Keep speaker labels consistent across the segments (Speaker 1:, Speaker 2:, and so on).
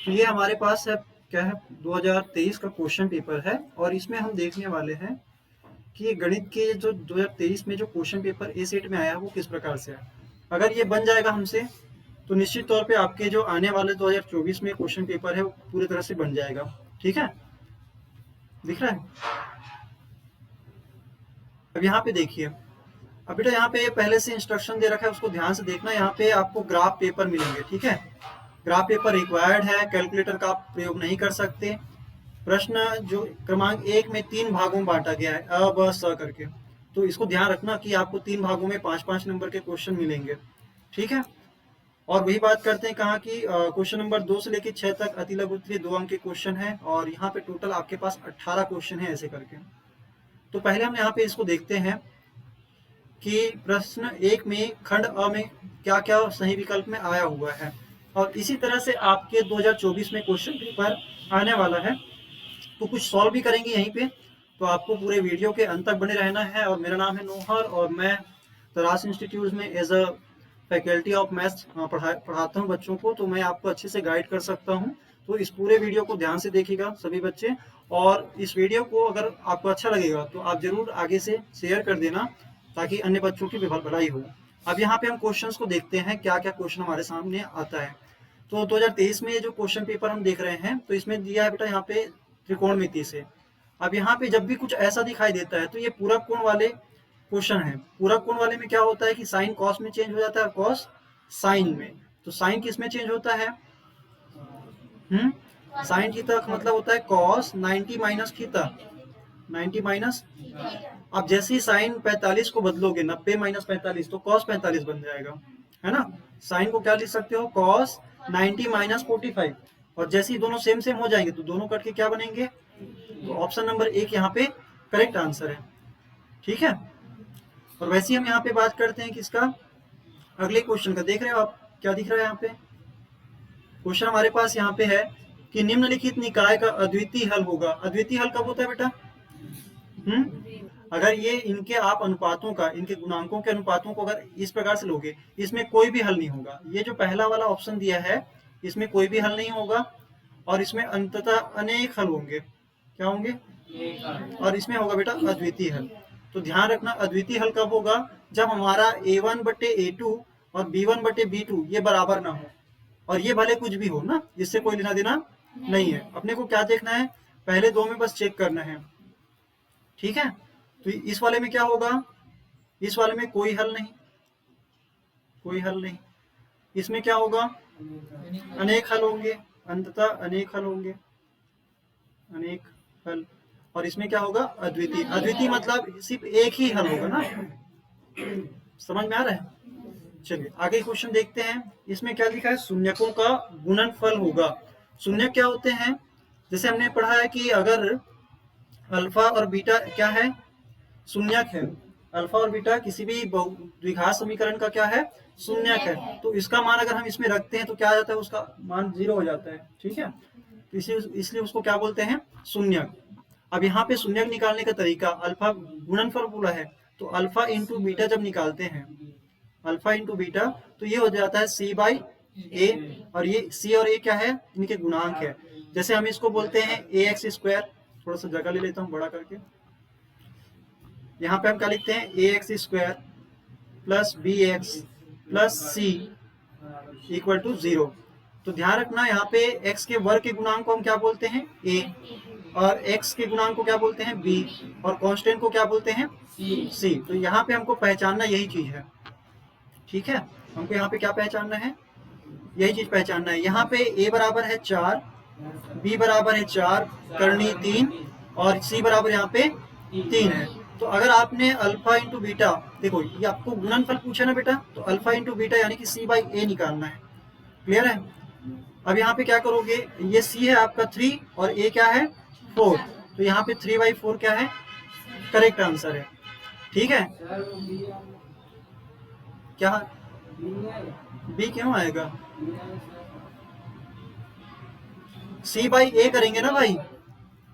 Speaker 1: तो ये हमारे पास है क्या है 2023 का क्वेश्चन पेपर है और इसमें हम देखने वाले हैं कि ये गणित के जो 2023 में जो क्वेश्चन पेपर ए सेट में आया है वो किस प्रकार से है। अगर ये बन जाएगा हमसे तो निश्चित तौर पे आपके जो आने वाले 2024 में क्वेश्चन पेपर है वो पूरी तरह से बन जाएगा। ठीक है, दिख रहा है। अब यहाँ पे देखिए, अब बेटा यहाँ पे पहले से इंस्ट्रक्शन दे रखा है, उसको ध्यान से देखना। यहाँ पे आपको ग्राफ पेपर मिलेंगे। ठीक है, ग्राफ पेपर रिक्वायर्ड है, कैलकुलेटर का आप प्रयोग नहीं कर सकते। प्रश्न जो क्रमांक 1 में 3 भागों में बांटा गया है, अ ब स करके, तो इसको ध्यान रखना कि आपको 3 भागों में 5-5 नंबर के क्वेश्चन मिलेंगे। ठीक है, और वही बात करते हैं कहा कि क्वेश्चन नंबर 2 से लेकर 6 तक अति लघु उत्तरीय 2 अंक के क्वेश्चन है और यहाँ पे टोटल आपके पास 18 क्वेश्चन है ऐसे करके। तो पहले हम यहाँ पे इसको देखते हैं कि प्रश्न 1 में खंड अ में क्या क्या सही विकल्प में आया हुआ है, और इसी तरह से आपके 2024 में क्वेश्चन पेपर आने वाला है, तो कुछ सॉल्व भी करेंगे यहीं पे। तो आपको पूरे वीडियो के अंत तक बने रहना है। और मेरा नाम है नोहर और मैं तराश इंस्टीट्यूट में as a faculty of maths पढ़ाता हूँ बच्चों को, तो मैं आपको अच्छे से गाइड कर सकता हूँ। तो इस पूरे वीडियो को ध्यान से देखिएगा सभी बच्चे, और इस वीडियो को अगर आपको अच्छा लगेगा तो आप जरूर आगे से शेयर कर देना ताकि अन्य बच्चों की भलाई हो। अब यहाँ पे हम क्वेश्चंस को देखते हैं क्या क्या क्वेश्चन हमारे सामने आता है। तो 2023 में ये जो क्वेश्चन पेपर हम देख रहे हैं तो इसमें दिया है बेटा यहाँ पे त्रिकोणमिति से। अब यहाँ पे जब भी कुछ ऐसा दिखाई देता है तो ये पूरक कोण वाले क्वेश्चन है। पूरक कोण वाले में क्या होता है कि साइन कॉस में चेंज हो जाता है और कॉस साइन में। तो साइन किस में चेंज होता है? साइन थीटा का मतलब होता है कॉस 90 माइनस थीटा, 90 माइनस। अब जैसे ही साइन 45 को बदलोगे 90 माइनस 45 तो कॉस 45 बन जाएगा, है ना। साइन को क्या लिख सकते हो? Cos 90 minus 45। और जैसे ही दोनों सेम सेम हो जाएंगे तो दोनों कट के क्या बनेंगे? तो ऑप्शन नंबर 1 यहाँ पे करेक्ट आंसर है। ठीक है, और वैसे ही हम यहाँ पे बात करते हैं किसका? अगले क्वेश्चन का। देख रहे हो आप क्या दिख रहा है यहाँ पे? क्वेश्चन हमारे पास यहाँ पे है कि निम्नलिखित निकाय का अद्वितीय हल होगा। अद्वितीय हल कब होता है बेटा? अगर ये इनके आप अनुपातों का, इनके गुणांकों के अनुपातों को अगर इस प्रकार से लोगे, इसमें कोई भी हल नहीं होगा। ये जो पहला वाला ऑप्शन दिया है इसमें कोई भी हल नहीं होगा और इसमें अंततः अनेक हल होंगे। क्या होंगे? और इसमें होगा बेटा अद्वितीय हल। तो ध्यान रखना अद्वितीय हल कब होगा? जब हमारा a1/a2 और b1/b2 ये बराबर ना हो, और ये भले कुछ भी हो ना, इससे कोई लेना देना नहीं है। अपने को क्या देखना है? पहले दो में बस चेक करना है। ठीक है, तो इस वाले में क्या होगा? इस वाले में कोई हल नहीं, कोई हल नहीं। इसमें क्या होगा? अनेक हल होंगे, अंततः अनेक हल होंगे, अनेक हल। और इसमें क्या होगा? अद्वितीय। अद्वितीय मतलब सिर्फ एक ही हल होगा ना। समझ में आ रहा है? चलिए आगे क्वेश्चन देखते हैं। इसमें क्या लिखा है? शून्यकों का गुणनफल होगा। शून्यक क्या होते हैं? जैसे हमने पढ़ा है कि अगर अल्फा और बीटा क्या है? शून्यक है। अल्फा और बीटा किसी भी द्विघात समीकरण का क्या है? शून्यक है। तो इसका मान अगर हम इसमें रखते हैं तो क्या आ जाता है? उसका मान 0 हो जाता है। ठीक है, तो इसलिए उसको क्या बोलते हैं? शून्यक। अब यहाँ पे शून्यक निकालने का तरीका, अल्फा गुणनफल बोला है तो अल्फा इंटू बीटा जब निकालते हैं, अल्फा इंटू बीटा, तो ये हो जाता है c/a। और ये c और a क्या है? इनके गुणांक है। जैसे हम इसको बोलते हैं ax²। थोड़ा सा जगह ले लेता हूँ बड़ा करके। यहाँ पे हम क्या लिखते हैं? ax² plus bx plus c equal to 0। तो ध्यान रखना यहाँ पे x के वर्ग के गुणांक को हम क्या बोलते हैं? a, और x के गुणांक को क्या बोलते हैं? b, और कांस्टेंट को क्या बोलते हैं? c। तो यहाँ पे हमको पहचानना यही चीज है। ठीक है, हमको यहाँ पे क्या पहचानना है? यही चीज पहचानना है। यहाँ पे a बराबर है 4, b बराबर है 4 करनी 3 और c बराबर यहाँ पे 3 है। तो अगर आपने अल्फा इंटू बीटा, देखो ये आपको गुणनफल पूछा ना बेटा, तो अल्फा इंटू बीटा यानी कि c/a निकालना है। क्लियर है? अब यहाँ पे क्या करोगे? ये c है आपका 3 और a क्या है? 4। तो यहाँ पे 3/4 क्या है? करेक्ट आंसर है। ठीक है, क्या b क्यों आएगा? c/a करेंगे ना भाई।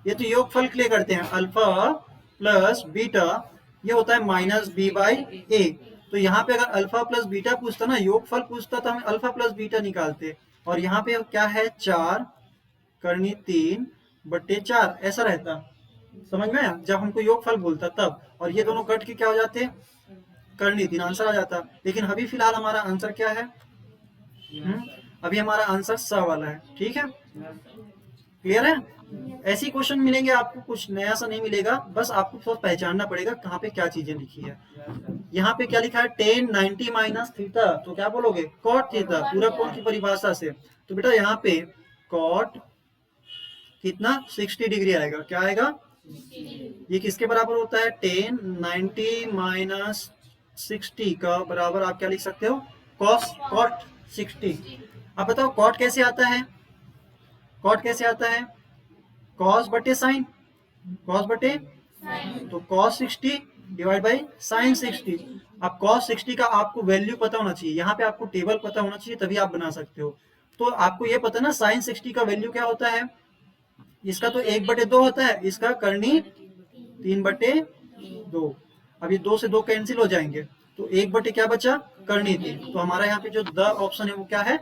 Speaker 1: ये तो योगफल के लिए करते हैं। अल्फा प्लस बीटा ये होता है माइनस b/a। तो यहाँ पे अगर अल्फा प्लस बीटा पूछता ना, योगफल पूछता, तो हम अल्फा प्लस बीटा निकालते। और यहाँ पे क्या है? 4 करनी 3/4 ऐसा रहता। समझ में आया? जब हमको योगफल बोलता तब, और ये दोनों कट के क्या हो जाते, करनी 3 आंसर आ जाता। लेकिन अभी फिलहाल हमारा आंसर क्या है? अभी हमारा आंसर स वाला है। ठीक है, क्लियर है? ऐसी क्वेश्चन मिलेंगे आपको, कुछ नया सा नहीं मिलेगा, बस आपको थोड़ा पहचानना पड़ेगा कहाँ पे क्या चीजें लिखी है। यहाँ पे क्या लिखा है? tan 90 माइनस थीटा, तो क्या बोलोगे? कॉट थीटा, पूरा कोण की परिभाषा से। तो बेटा यहाँ पे कॉट कितना 60 डिग्री आएगा, क्या आएगा? ये किसके बराबर होता है? tan 90 माइनस 60 का बराबर आप क्या लिख सकते हो? cos cot 60। अब बताओ कॉट कैसे आता है? कॉट कैसे आता है? cos बटे साइन, cos बटे, तो cos 60 डिवाइड बाई साइन 60। अब cos 60 का आपको वैल्यू पता होना चाहिए, यहाँ पे आपको टेबल पता होना चाहिए, तभी आप बना सकते हो। तो आपको ये पता ना साइन 60 का वैल्यू क्या होता है? इसका तो 1/2 होता है, इसका करनी 3/2। अब ये 2 से 2 कैंसिल हो जाएंगे, तो 1 क्या बचा? करनी 3। तो हमारा यहाँ पे जो द ऑप्शन है वो क्या है?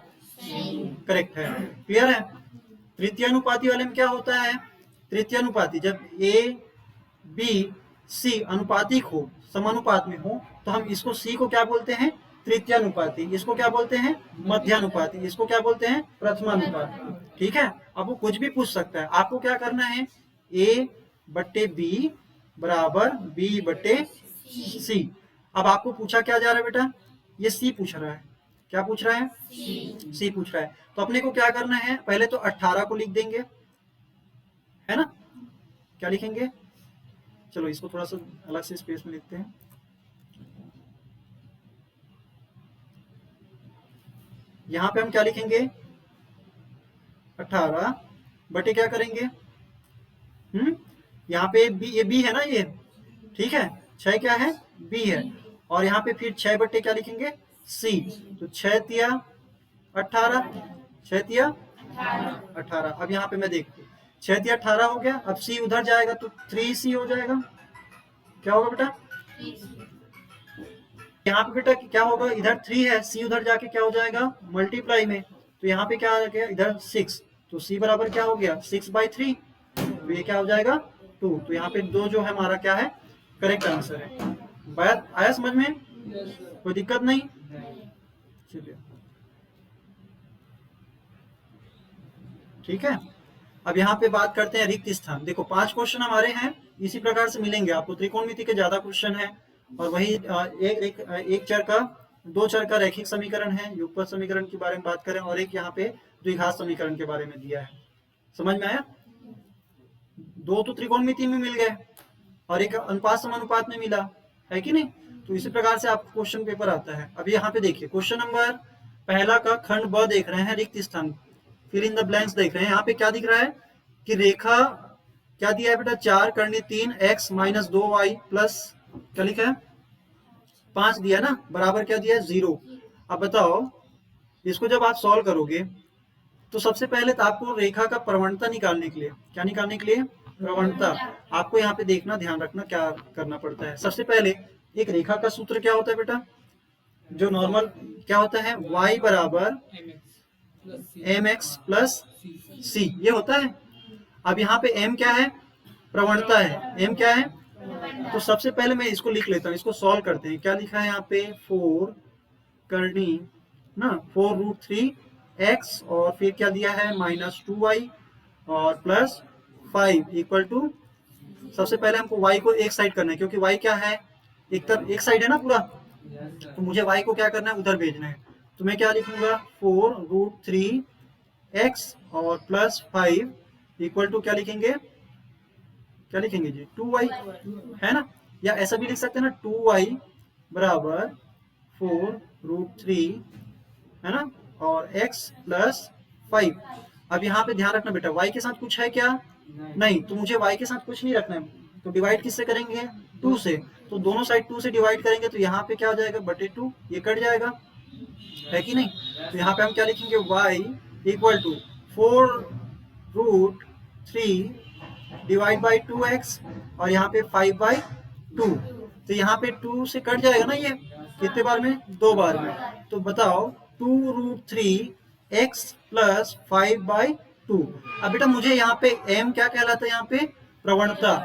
Speaker 1: करेक्ट है। क्लियर है? तृतीय अनुपाती वाले में क्या होता है? तृतीय अनुपाती जब ए बी सी अनुपातिक हो, समानुपात में हो, तो हम इसको सी को क्या बोलते हैं? तृतीय अनुपाती। इसको क्या बोलते हैं? मध्यानुपाती। इसको क्या बोलते हैं? प्रथमानुपाती। ठीक है, अब वो कुछ भी पूछ सकता है, आपको क्या करना है? ए बट्टे बी बराबर बी बट्टे सी। अब आपको पूछा क्या जा रहा है बेटा? ये सी पूछ रहा है। क्या पूछ रहा है? सी पूछ रहा है। तो अपने को क्या करना है? पहले तो 18 को लिख देंगे, है ना? क्या लिखेंगे? चलो इसको थोड़ा सा अलग से स्पेस में लिखते हैं। यहां पे हम क्या लिखेंगे? 18 बटे क्या करेंगे? यहाँ पे बी, ये बी है ना ये, ठीक है। 6 क्या है? बी है। और यहाँ पे फिर 6 बटे क्या लिखेंगे? सी। तो 6 तिया 18, 6 तिया 18। अब यहाँ पे मैं देखती हूँ, 6 तिया 18 हो गया। अब सी उधर जाएगा तो 3c हो जाएगा। क्या होगा बेटा? यहाँ पे बेटा क्या होगा? इधर 3 है, सी उधर जाके क्या हो जाएगा? मल्टीप्लाई में। तो यहाँ पे क्या आ गया? इधर 6, तो सी बराबर क्या हो गया? 6/3। तो ये क्या हो जाएगा? 2। तो यहाँ पे 2 जो है हमारा क्या है? करेक्ट आंसर है। बात आया समझ में? कोई दिक्कत नहीं? चलिए ठीक है। अब यहाँ पे बात करते हैं रिक्त स्थान। देखो 5 क्वेश्चन हमारे हैं, इसी प्रकार से मिलेंगे आपको। त्रिकोणमिति के ज्यादा क्वेश्चन है, और वही एक चर का, 2 चर का रैखिक समीकरण है, युगपत समीकरण के बारे में बात करें, और एक यहाँ पे द्विघात समीकरण के बारे में दिया है। समझ में आया? 2 तो त्रिकोणमिति में मिल गए, और एक अनुपात समानुपात में मिला है कि नहीं? तो इसी प्रकार से आपको क्वेश्चन पेपर आता है। अब यहाँ पे देखिए क्वेश्चन नंबर पहला का खंड ब देख रहे हैं, रिक्त स्थान फिल इन द ब्लैंक्स देख रहे हैं। यहाँ पे क्या दिख रहा है कि रेखा क्या दिया है बेटा? 4 करनी 3x माइनस 2y प्लस क्या लिखा है? 5 दिया ना, बराबर क्या दिया है? 0। अब बताओ इसको जब आप सॉल्व करोगे तो सबसे पहले तो आपको रेखा का प्रवणता निकालने के लिए, क्या निकालने के लिए? प्रवणता। आपको यहाँ पे देखना, ध्यान रखना क्या करना पड़ता है। सबसे पहले एक रेखा का सूत्र क्या होता है बेटा? जो नॉर्मल क्या होता है? y बराबर mx प्लस c, ये होता है। अब यहाँ पे m क्या है? प्रवणता है। m क्या है? तो सबसे पहले मैं इसको लिख लेता हूँ, इसको सॉल्व करते हैं। क्या लिखा है यहाँ पे? 4 करनी ना 4√3x, और फिर क्या दिया है? -2y और प्लस 5 इक्वल टू, सबसे पहले हमको y को एक साइड करना है, क्योंकि y क्या है? एक साइड है ना पूरा, तो मुझे y को क्या करना है? उधर भेजना है। तो मैं क्या लिखूंगा? 4√3x और प्लस 5 इक्वल टू क्या लिखेंगे? क्या लिखेंगे जी? 2y, है ना? या ऐसा भी लिख सकते हैं ना, 2y बराबर 4√3, है ना, और x प्लस 5। अब यहाँ पे ध्यान रखना बेटा, y के साथ कुछ है क्या? नहीं, तो मुझे y के साथ कुछ नहीं रखना है। तो डिवाइड किससे करेंगे? 2 से। तो दोनों साइड 2 से डिवाइड करेंगे, तो यहाँ पे क्या हो जाएगा? बटे 2, ये कट जाएगा, है कि नहीं? तो यहाँ पे हम क्या लिखेंगे? y equal to 4√3 divide by 2x, और यहाँ पे 5/2। तो यहाँ पे 2 से कट जाएगा ना, ये कितने बार में? 2 बार में। तो बताओ 2√3x प्लस 5/2 2। अब बेटा मुझे यहाँ पे m क्या कहलाता है, यहाँ पे प्रवणता,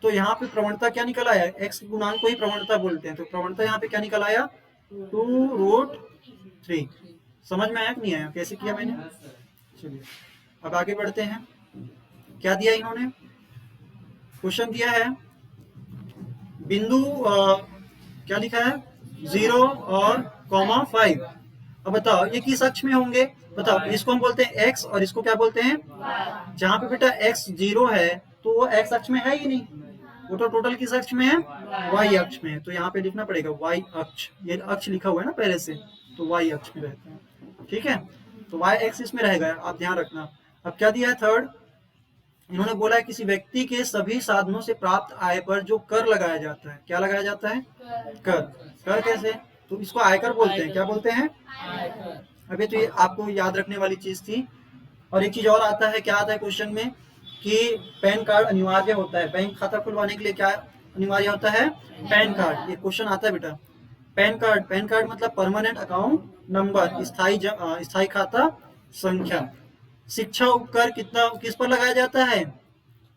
Speaker 1: तो यहाँ पे प्रवणता क्या निकल आया, x गुणांक को ही प्रवणता बोलते हैं, तो प्रवणता यहाँ पे क्या निकल आया 2√3। समझ में आया कि नहीं आया, कैसे किया मैंने। चलिए अब आगे बढ़ते हैं। क्या दिया इन्होंने, क्वेश्चन दिया है बिंदु क्या लिखा है 0 और कॉमा 5। अब बताओ ये किस अक्ष में होंगे, बताओ, इसको हम बोलते हैं x और इसको क्या बोलते हैं, जहां पे बेटा x 0 है तो वो x अक्ष में है ही नहीं, वो तो टोटल किस अक्ष में है, y अक्ष में है, तो यहाँ पे लिखना पड़ेगा y अक्ष, ये अक्ष लिखा हुआ है ना पहले से, तो y अक्ष में रहता है, ठीक है, तो y एक्सिस में रहेगा, आप ध्यान रखना। अब क्या दिया है थर्ड, इन्होंने बोला है किसी व्यक्ति के सभी साधनों से प्राप्त आय पर जो कर लगाया जाता है, क्या लगाया जाता है, कर। कर कैसे, तो इसको आयकर बोलते हैं, क्या बोलते हैं, अभी तो ये आपको याद रखने वाली चीज थी। और एक चीज और आता है, क्या आता है क्वेश्चन में कि पैन कार्ड अनिवार्य होता है, बैंक खाता खुलवाने के लिए क्या अनिवार्य होता है, पैन कार्ड, ये क्वेश्चन आता है बेटा। पैन कार्ड, पैन कार्ड मतलब परमानेंट अकाउंट नंबर, स्थायी खाता संख्या। शिक्षा उपकर कितना किस पर लगाया जाता है,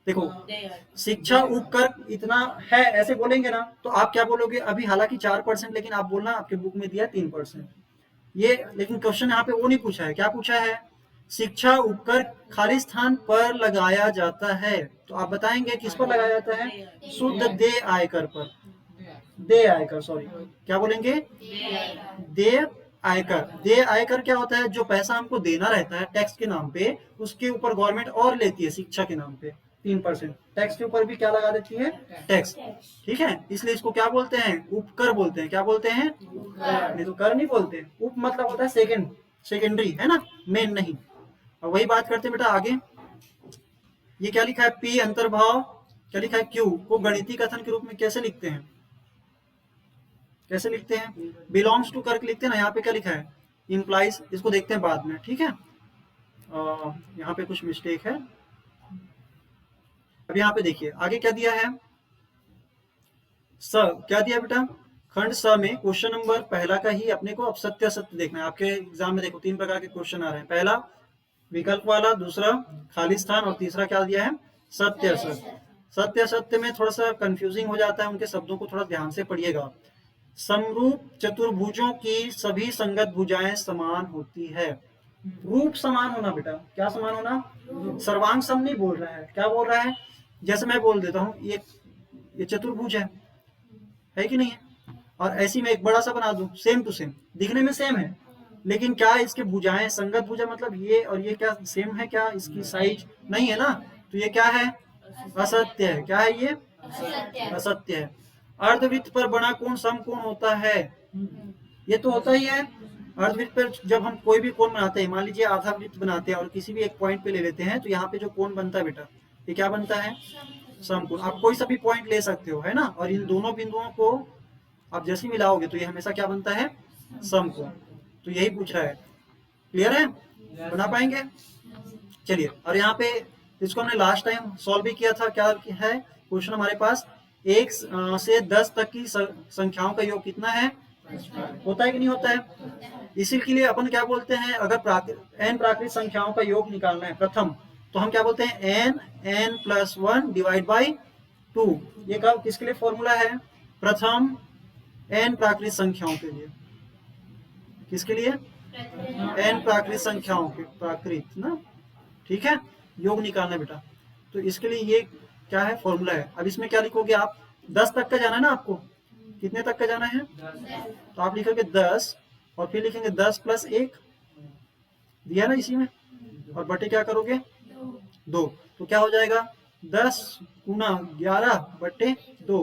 Speaker 1: देखो शिक्षा उपकर इतना है ऐसे बोलेंगे ना तो आप क्या बोलोगे, अभी हालांकि 4%, लेकिन आप बोलना आपके बुक में दिया 3%, ये लेकिन क्वेश्चन यहाँ पे वो नहीं पूछा है, क्या पूछा है, शिक्षा उपकर खाली स्थान पर लगाया जाता है, तो आप बताएंगे किस पर लगाया जाता है, शुद्ध देय आयकर पर, देय आयकर, सॉरी क्या बोलेंगे, देय आयकर। देय आयकर क्या होता है, जो पैसा हमको देना रहता है टैक्स के नाम पे, उसके ऊपर गवर्नमेंट और लेती है शिक्षा के नाम पे 3%, टैक्स के ऊपर भी क्या लगा देती है, टैक्स, ठीक है, इसलिए इसको क्या बोलते हैं, उपकर बोलते हैं, क्या बोलते हैं, नहीं तो कर नहीं बोलते, उप मतलब होता है सेकेंडरी, है ना, मेन नहीं। अब वही बात करते हैं बेटा आगे, ये क्या लिखा है, पी अंतर्भाव, क्या लिखा है, क्यू को गणितीय कथन के रूप में कैसे लिखते हैं, कैसे लिखते हैं, बिलोंग्स टू करके लिखते हैं ना, यहाँ पे क्या लिखा है, इम्प्लाइज, इसको देखते हैं बाद में, ठीक है, यहाँ पे कुछ मिस्टेक है। अब यहाँ पे देखिए आगे क्या दिया है, स क्या दिया बेटा, खंड स में क्वेश्चन नंबर पहला का ही अपने को अब सत्य असत्य देखना है। आपके एग्जाम में देखो 3 प्रकार के क्वेश्चन आ रहे हैं, पहला विकल्प वाला, दूसरा खाली स्थान, और तीसरा क्या दिया है, सत्य असत्य। सत्य असत्य में थोड़ा सा कंफ्यूजिंग हो जाता है, उनके शब्दों को थोड़ा ध्यान से पढ़िएगा। समरूप चतुर्भुजों की सभी संगत भुजाएं समान होती है, रूप समान होना बेटा, क्या समान होना, सर्वांग सम नहीं बोल रहा है, क्या बोल रहा है, जैसे मैं बोल देता हूँ ये चतुर्भुज है कि नहीं है, और ऐसी मैं एक बड़ा सा बना दूं, सेम टू सेम, दिखने में सेम है, लेकिन क्या इसके भुजाएं, संगत भुजा मतलब ये और ये क्या सेम है, क्या इसकी साइज नहीं है ना, तो ये क्या है, असत्य है, क्या है ये, असत्य है। अर्धवृत्त पर बना कोण समकोण होता है, ये तो होता ही है, अर्धवृत्त पर जब हम कोई भी कोण बनाते हैं, मान लीजिए आधा वृत्त बनाते हैं और किसी भी एक पॉइंट पे ले लेते हैं, तो यहाँ पे जो कोण बनता है बेटा, ये क्या बनता है, समकोण। आप कोई सा भी पॉइंट ले सकते हो, है ना, और इन दोनों बिंदुओं को आप जैसे मिलाओगे तो ये हमेशा क्या बनता है, समकोण। तो यही पूछ रहा है, क्लियर है, बना पाएंगे। चलिए, और यहाँ पे इसको हमने लास्ट टाइम सॉल्व भी किया था, क्या है क्वेश्चन हमारे पास, 1 से 10 तक की संख्याओं का योग कितना है, होता है कि नहीं होता है। इसी के लिए अपन क्या बोलते हैं, अगर n प्राकृतिक संख्याओं का योग निकालना है प्रथम, तो हम क्या बोलते हैं, n+1 डिवाइड बाई 2। ये कब किसके लिए फॉर्मूला है, प्रथम n प्राकृतिक संख्याओं के लिए, किसके लिए, n प्राकृतिक संख्याओं के, प्राकृत ना, ठीक है, योग निकालना बेटा, तो इसके लिए ये क्या है, फॉर्मूला है। अब इसमें क्या लिखोगे आप, 10 तक का जाना है ना आपको, कितने तक का जाना है, तो आप लिखोगे 10 और फिर लिखेंगे 10 + 1 दिया ना इसी में, और बटे क्या करोगे 2, तो क्या हो जाएगा 10 गुना 11 बटे 2,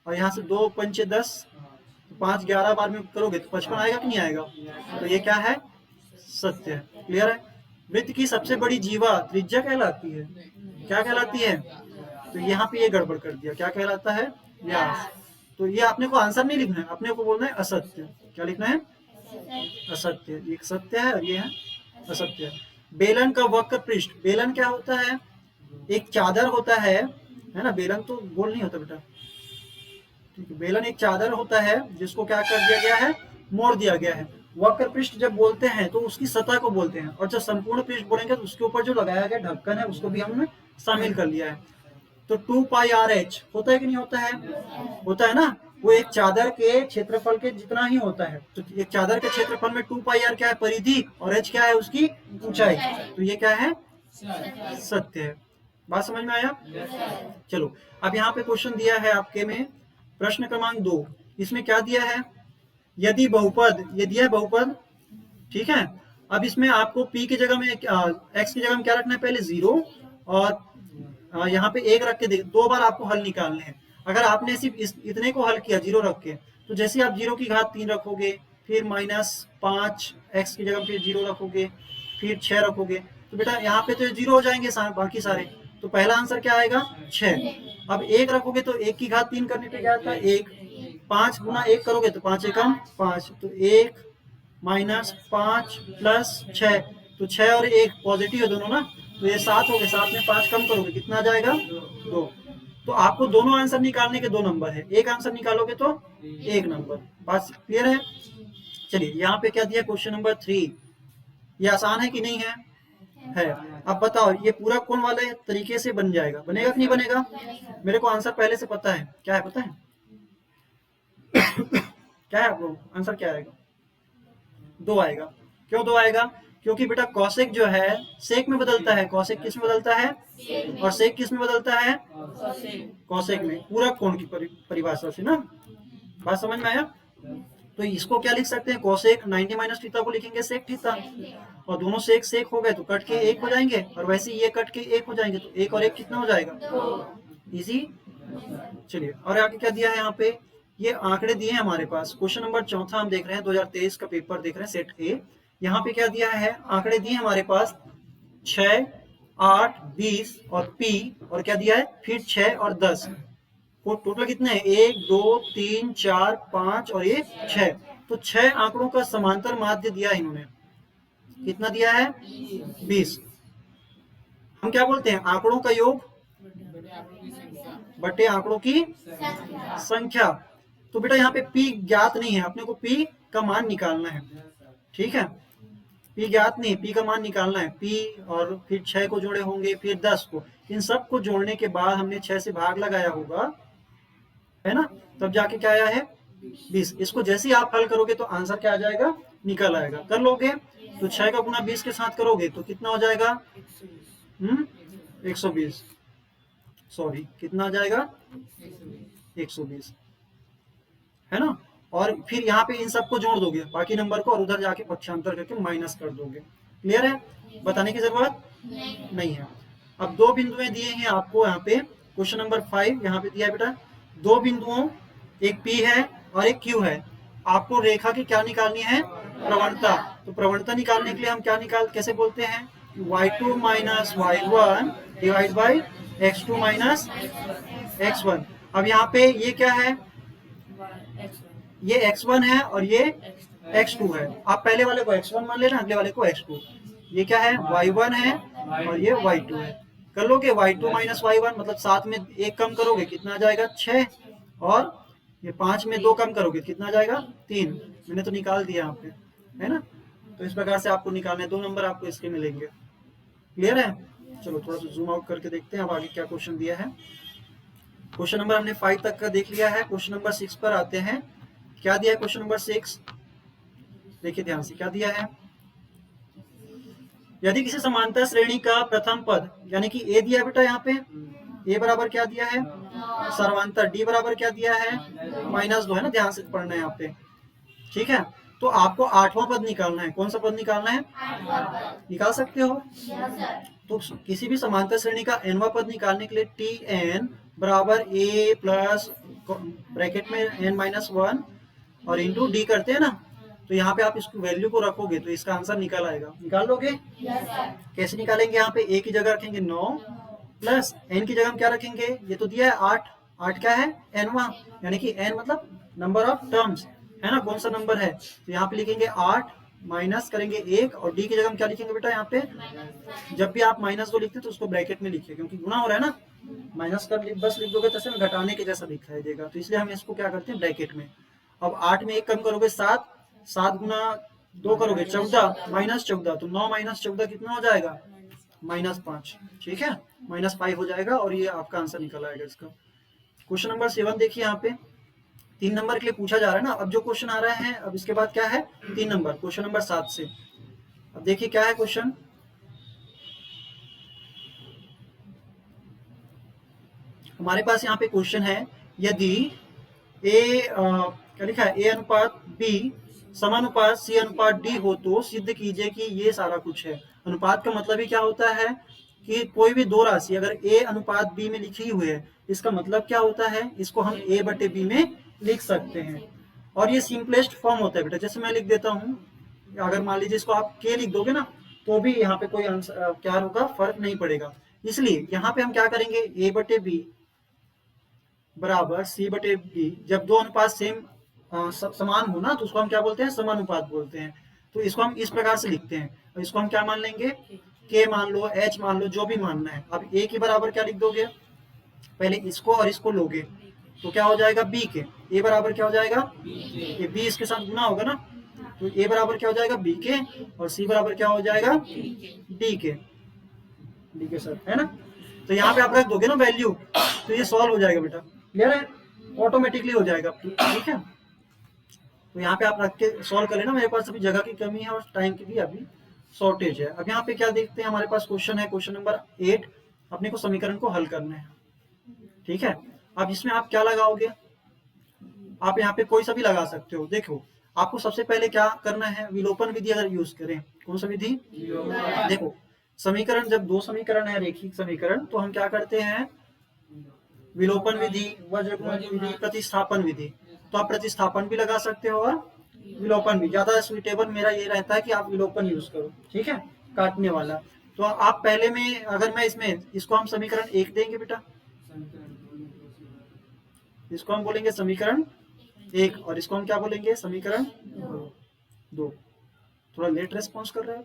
Speaker 1: और यहाँ से 2 पंचे 10, 5 11 बार में करोगे तो 55 आएगा कि नहीं आएगा, तो ये क्या है, सत्य है। क्लियर है। वृत्त की सबसे बड़ी जीवा त्रिज्या कहलाती है, क्या कहलाती है, तो यहाँ पे ये गड़बड़ कर दिया, क्या कहलाता है, व्यास। तो ये आपने को आंसर नहीं लिखना है, अपने को बोलना है असत्य, क्या लिखना है, असत्य, ये सत्य है और ये है असत्य। बेलन का वक्र पृष्ठ, बेलन क्या होता है, एक चादर होता है ना, बेलन तो गोल नहीं होता बेटा, ठीक है, बेलन एक चादर होता है जिसको क्या कर दिया गया है, मोड़ दिया गया है, वक्र पृष्ठ जब बोलते हैं तो उसकी सतह को बोलते हैं, और जब संपूर्ण पृष्ठ बोलेंगे तो उसके ऊपर जो लगाया गया ढक्कन है उसको भी हमने शामिल कर लिया है। तो 2πRh होता है कि नहीं होता है? होता है ना। वो एक चादर के क्षेत्रफल के जितना ही होता है। तो एक चादर के क्षेत्रफल में 2πr क्या है? परिधि, और h क्या है? उसकी ऊंचाई। तो ये क्या है? सत्य है। बात समझ में आया? चलो, अब यहाँ पे क्वेश्चन दिया है आपके में, प्रश्न क्रमांक 2। इसमें क्या दिया है? यदि बहुपद, ये दिया है बहुपद, ठीक है। अब इसमें आपको p की जगह में x की जगह में क्या रखना है? पहले 0, और यहाँ पे 1 रख के दो बार आपको हल निकालने हैं। अगर आपने सिर्फ इतने को हल किया 0 रख के, तो जैसे आप 0 की घात 3 रखोगे, फिर -5 x की जगह फिर 0 रखोगे, फिर 6 रखोगे, तो बेटा यहाँ पे तो 0 हो जाएंगे बाकी सारे। तो पहला आंसर क्या आएगा? 6। अब 1 रखोगे तो 1 की घात 3 करने पे क्या आता है? 1। 5 गुना 1 करोगे तो 5 एकम 5, तो 1 -5 + 6, तो 6 और 1 पॉजिटिव है दोनों ना, तो ये 7 हो गए। 7 में 5 कम करोगे कितना आ जाएगा? 2। तो आपको दोनों आंसर निकालने के 2 नंबर है, एक आंसर निकालोगे तो 1 नंबर। बात क्लियर है? चलिए, यहाँ पे क्या दिया? Question number 3। ये आसान है कि नहीं है? है। अब बताओ, ये पूरा कौन वाले तरीके से बन जाएगा? बनेगा कि नहीं बनेगा? मेरे को आंसर पहले से पता है। क्या है पता है? क्या है आपको आंसर? क्या आएगा? 2 आएगा। क्यों 2 आएगा? क्योंकि बेटा कौशिक जो है सेक में बदलता है। कौशिक किस में बदलता है? और सेक किस में बदलता है? कौशिक में। पूरक कोण की परिभाषा से ना। बात समझ में आया? तो इसको क्या लिख सकते हैं? कौशिक 90 माइनस थीटा को लिखेंगे सेक थीटा, और दोनों सेक सेक हो गए तो कट के 1 हो जाएंगे, और वैसे ये कट के 1 हो जाएंगे, तो 1 और 1 कितना हो जाएगा? इजी। चलिए, और आगे क्या दिया है यहाँ पे? ये आंकड़े दिए हैं हमारे पास। क्वेश्चन नंबर 4 हम देख रहे हैं, 2023 का पेपर देख रहे हैं, सेट ए। यहाँ पे क्या दिया है? आंकड़े दिए हमारे पास 6, 8, 20 और P, और क्या दिया है? फिर 6 और 10। वो टोटल कितने हैं? 1, 2, 3, 4, 5 और ये 6। तो 6 आंकड़ों का समांतर माध्य दिया इन्होंने। कितना दिया है? 20। हम क्या बोलते हैं? आंकड़ों का योग बटे आंकड़ों की संख्या। तो बेटा यहाँ पे P ज्ञात नहीं है, अपने को P का मान निकालना है। ठीक है, P ज्ञात नहीं, P का मान निकालना है। P और फिर 6 को जोड़े होंगे, फिर 10 को, इन सब को जोड़ने के बाद हमने 6 से भाग लगाया होगा, है ना, तब जाके क्या आया है? 20। इसको जैसे ही आप हल करोगे तो आंसर क्या आ जाएगा? निकल आएगा। कर लोगे तो 6 का गुना 20 के साथ करोगे तो कितना हो जाएगा? 120। सॉरी, कितना आ जाएगा? 120, है ना। और फिर यहाँ पे इन सबको जोड़ दोगे बाकी नंबर को, और उधर जाके पक्षांतर करके माइनस कर दोगे। क्लियर है? बताने की जरूरत नहीं है। अब 2 बिंदुएं दिए हैं आपको यहाँ पे। क्वेश्चन नंबर 5 यहाँ पे दिया है बेटा। 2 बिंदुओं, एक P है और एक Q है। आपको रेखा की क्या निकालनी है? प्रवणता। तो प्रवणता निकालने के लिए हम क्या कैसे बोलते हैं? y2 minus y1 divide by x2 minus x1। अब यहाँ पे ये क्या है? ये x1 है और ये x2 है। आप पहले वाले को x1 मान लेना, अगले वाले को x2। ये क्या है? y1 है और ये y2 है। कर लोगे y2 माइनस y1, मतलब 7 में 1 कम करोगे कितना आ जाएगा? 6, और ये 5 में 2 कम करोगे कितना आ जाएगा? 3। मैंने तो निकाल दिया यहाँ पे, है ना। तो इस प्रकार से आपको निकालने 2 नंबर आपको इसके मिलेंगे। क्लियर है? चलो थोड़ा सा जूम आउट करके देखते हैं अब आगे क्या क्वेश्चन दिया है। क्वेश्चन नंबर हमने 5 तक का देख लिया है। क्वेश्चन नंबर 6 पर आते हैं। क्या दिया है क्वेश्चन नंबर 6? देखिए ध्यान से, क्या दिया है? यदि किसी समांतर श्रेणी का प्रथम पद, यानी कि ए दिया बेटा यहाँ पे, ए बराबर क्या दिया है? सर्वांतर। डी बराबर क्या दिया है? -2, है ना, ध्यान से पढ़ना है यहाँ पे। ठीक है, तो आपको 8वां पद निकालना है। कौन सा पद निकालना है? निकाल सकते हो। तो किसी भी समांतर श्रेणी का nवां पद निकालने के लिए Tn बराबर a प्लस ब्रैकेट में n-1 और इंटू डी करते हैं ना, तो यहाँ पे आप इसकी वैल्यू को रखोगे तो इसका आंसर निकल आएगा। निकाल लोगे? कैसे निकालेंगे? यहाँ पे a की जगह रखेंगे 9 प्लस n की जगह हम क्या रखेंगे? ये तो दिया है 8। 8 क्या है? nवां, यानी कि n मतलब नंबर ऑफ टर्म्स, है ना, कौन सा नंबर है। तो यहाँ पे लिखेंगे 8 माइनस करेंगे 1, और डी की जगह हम क्या लिखेंगे बेटा? यहाँ पे जब भी आप -2 लिखते तो उसको ब्रैकेट में लिखिए, क्योंकि गुना हो रहा है ना। माइनस कर बस लिख दोगे तो घटाने के जैसा दिखाई देगा, तो इसलिए हम इसको क्या करते हैं? ब्रैकेट में। अब 8 में 1 कम करोगे 7, 7 गुना 2 करोगे 14 माइनस 14, तो 9 माइनस 14 कितना हो जाएगा? -5। ठीक है, -5 हो जाएगा और ये आपका आंसर निकल आएगा इसका। क्वेश्चन नंबर 7 देखिए यहाँ पे 3 नंबर के लिए पूछा जा रहा है ना। अब जो क्वेश्चन आ रहा है, अब इसके बाद क्या है 3 नंबर, क्वेश्चन नंबर 7 से। अब देखिए क्या है क्वेश्चन। हमारे पास यहाँ पे क्वेश्चन है, यदि क्या लिखा है, ए अनुपात बी समानुपात सी अनुपात डी हो तो सिद्ध कीजिए कि ये सारा कुछ है। अनुपात का मतलब ही क्या होता है कि कोई भी दो राशि अगर ए अनुपात बी में लिखी हुई है, इसका मतलब क्या होता है, इसको हम ए बटे बी में लिख सकते हैं। और ये सिंपलेस्ट फॉर्म होता है बेटा। जैसे मैं लिख देता हूँ, अगर मान लीजिए इसको आप के लिख दोगे ना, तो भी यहाँ पे कोई आंसर क्या होगा, फर्क नहीं पड़ेगा। इसलिए यहाँ पे हम क्या करेंगे, ए बटे बी बराबर सी बटे बी। जब दो अनुपात सेम समान हो ना, तो उसको हम क्या बोलते हैं, समानुपात बोलते हैं। तो इसको हम इस प्रकार से लिखते हैं, और इसको हम क्या मान लेंगे, के मान लो, एच मान लो, जो भी मानना है। अब ए के बराबर क्या लिख दोगे, पहले इसको और इसको लोगे तो क्या हो जाएगा, बी के। ए बराबर क्या हो जाएगा, ये बी इसके साथ गुना होगा ना, तो ए बराबर क्या हो जाएगा, बी के, और सी बराबर क्या हो जाएगा, डी के, डी के साथ, है ना। तो यहाँ पे आप रख दोगे ना वैल्यू, तो ये सॉल्व हो जाएगा बेटा, क्लियर है, ऑटोमेटिकली हो जाएगा। ठीक है, तो यहाँ पे आप रख के सॉल्व कर लेना। मेरे पास अभी जगह की कमी है और टाइम की भी अभी शॉर्टेज है। अब यहाँ पे क्या देखते हैं, हमारे पास क्वेश्चन है, क्वेश्चन नंबर 8। अपने को समीकरण को हल करना है। ठीक है, अब इसमें आप क्या लगाओगे, आप यहाँ पे कोई सा भी लगा सकते हो। देखो, आपको सबसे पहले क्या करना है, विलोपन विधि अगर यूज करें, कौन सा विधि, देखो समीकरण, जब दो समीकरण है रेखिक समीकरण, तो हम क्या करते हैं, विलोपन विधि, वज्रगुणन विधि, प्रतिस्थापन विधि। तो आप प्रतिस्थापन भी लगा सकते हो और विलोपन भी। ज्यादा सुइटेबल मेरा ये रहता है कि आप विलोपन यूज करो, ठीक है, काटने वाला। तो आप पहले में, अगर मैं इसमें, इसको हम समीकरण 1 देंगे बेटा, इसको हम बोलेंगे समीकरण 1, और इसको हम क्या बोलेंगे, समीकरण 2। थोड़ा लेट रेस्पॉन्स कर रहे हो,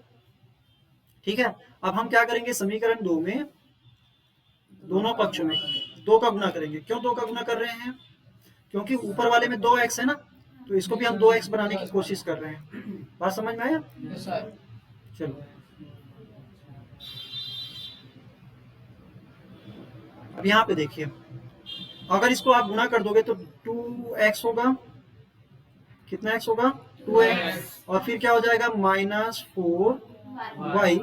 Speaker 1: ठीक है। अब हम क्या करेंगे, समीकरण 2 में दोनों पक्षों में 2 का गुना करेंगे। क्यों 2 का गुना कर रहे हैं, क्योंकि ऊपर वाले में 2x है ना, तो इसको भी हम 2x बनाने की कोशिश कर रहे हैं। बात समझ में आया, चलो। अब यहाँ पे देखिए, अगर इसको आप गुना कर दोगे तो 2x होगा, कितना x होगा, 2x, और फिर क्या हो जाएगा, -4y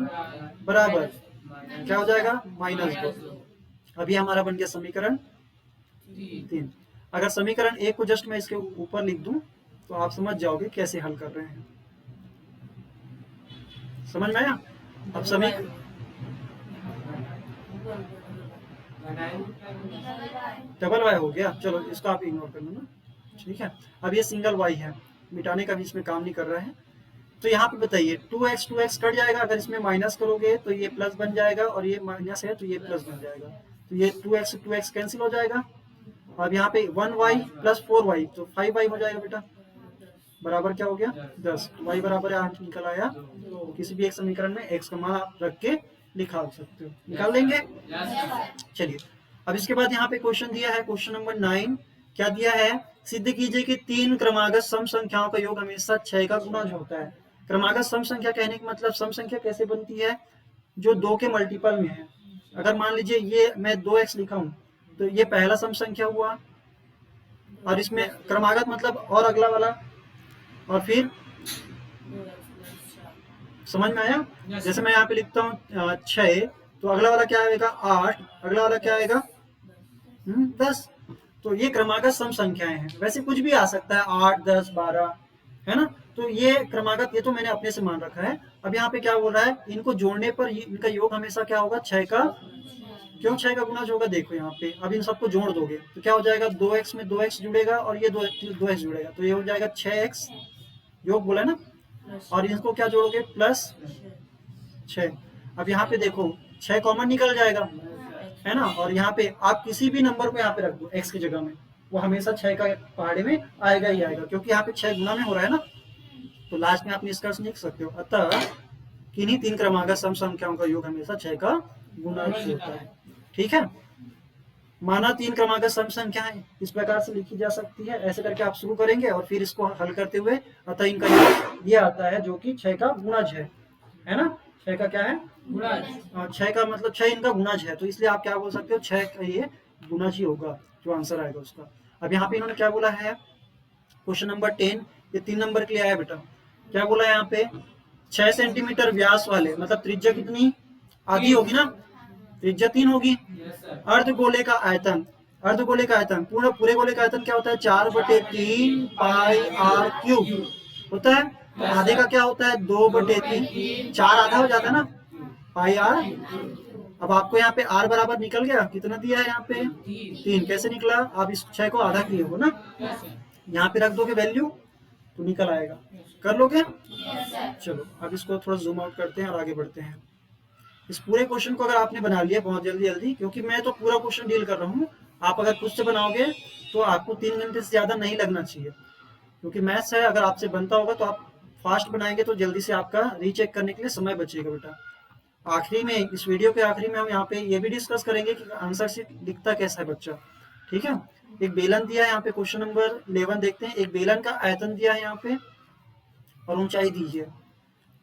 Speaker 1: बराबर क्या हो जाएगा, -2। अभी हमारा बन गया समीकरण 3। अगर समीकरण 1 को जस्ट मैं इसके ऊपर लिख दूं, तो आप समझ जाओगे कैसे हल कर रहे हैं। समझ में आया। अब डबल वाई हो गया, चलो इसको आप इग्नोर कर लो ना, ठीक है। अब ये सिंगल वाई है, मिटाने का भी इसमें काम नहीं कर रहा है। तो यहाँ पे बताइए, 2x कट जाएगा, अगर इसमें माइनस करोगे तो ये प्लस बन जाएगा, और ये माइनस है तो ये प्लस बन जाएगा। तो ये 2x कैंसिल हो जाएगा। अब यहाँ पे 1y प्लस 4y, तो 5y हो जाएगा बेटा, बराबर क्या हो गया, 10। y बराबर 8 निकल आया। तो किसी भी एक समीकरण में x का मान आप रख के निकाल सकते हो, निकाल लेंगे। चलिए, अब इसके बाद यहाँ पे क्वेश्चन दिया है, क्वेश्चन नंबर 9। क्या दिया है, सिद्ध कीजिए कि 3 क्रमागत सम संख्याओं का योग हमेशा 6 का गुणज होता है। क्रमागत सम संख्या कहने का मतलब, सम संख्या कैसे बनती है, जो 2 के मल्टीपल में है। अगर मान लीजिए ये मैं 2x लिखा हूं, तो ये पहला सम संख्या हुआ, और इसमें क्रमागत मतलब और अगला वाला, और फिर समझ में आया। जैसे मैं यहाँ पे लिखता हूँ 6, तो अगला वाला क्या आएगा, 8, अगला वाला क्या आएगा, 10। तो ये क्रमागत सम संख्याएं हैं। वैसे कुछ भी आ सकता है, 8, 10, 12, है ना। तो ये क्रमागत, ये तो मैंने अपने से मान रखा है। अब यहाँ पे क्या बोल रहा है, इनको जोड़ने पर इनका योग हमेशा क्या होगा, 6 का। क्यों 6 का गुणज होगा, देखो यहाँ पे, अब इन सबको जोड़ दोगे तो क्या हो जाएगा, 2x में 2x जुड़ेगा, और ये 2x जुड़ेगा, तो ये हो जाएगा 6x, योग बोला ना, और इसको क्या जोड़ोगे, प्लस 6। अब यहाँ पे देखो 6 कॉमन निकल जाएगा, है ना, और यहाँ पे आप किसी भी नंबर को यहाँ पे रख दो x की जगह में, वो हमेशा 6 का पहाड़े में आएगा ही आएगा, क्योंकि यहाँ पे 6 गुना में हो रहा है ना। तो लास्ट में आप निष्कर्ष लिख सकते हो, अतः किन्हीं 3 क्रमागत सम संख्याओं का योग हमेशा 6 का गुणज होता है। ठीक है, माना 3 क्रमागत सम संख्याएं इस प्रकार से लिखी जा सकती है। ऐसे करके आप शुरू करेंगे और फिर इसको हल करते हुए अतः इनका ये आता है जो कि 6 का गुणज है ना। 6 का क्या है गुणज। 6 का मतलब 6 इनका गुणज है, तो इसलिए आप क्या बोल सकते हो 6 का ये गुणज ही होगा जो आंसर आएगा उसका। अब यहाँ पे इन्होंने क्या बोला है क्वेश्चन नंबर 10, ये 3 नंबर के लिए आया बेटा। क्या बोला है यहाँ पे 6 सेंटीमीटर व्यास वाले, मतलब त्रिज्या कितनी आधी होगी ना, त्रिज्या 3 होगी। अर्धगोले का आयतन, अर्धगोले का आयतन पूरे गोले का आयतन क्या होता है 4/3 पाई आर क्यूब होता है। तो आधे का क्या होता है 2/3, 4 आधा हो जाता है ना पाई आर। अब आपको यहाँ पे आर बराबर निकल गया, कितना दिया है यहाँ पे 3। कैसे निकला, आप इस 6 को आधा किए हो ना, यहाँ पे रख दोगे वैल्यू तो निकल आएगा। कर लोगे? चलो अब इसको थोड़ा जूम आउट करते हैं और आगे बढ़ते हैं। इस पूरे क्वेश्चन को अगर आपने बना लिया बहुत जल्दी जल्दी, क्योंकि मैं तो पूरा क्वेश्चन डील कर रहा हूँ, आप अगर खुद से बनाओगे तो आपको 3 घंटे से ज्यादा नहीं लगना चाहिए, क्योंकि मैथ्स है। अगर आपसे बनता होगा तो आप फास्ट बनाएंगे तो जल्दी से आपका रीचेक करने के लिए समय बचेगा बेटा। आखिरी में, इस वीडियो के आखिरी में हम यहाँ पे ये भी डिस्कस करेंगे कि आंसर शीट दिखता कैसा है बच्चा, ठीक है। एक बेलन दिया है यहाँ पे, क्वेश्चन नंबर 11 देखते हैं। एक बेलन का आयतन दिया है यहाँ पे और ऊंचाई दी है।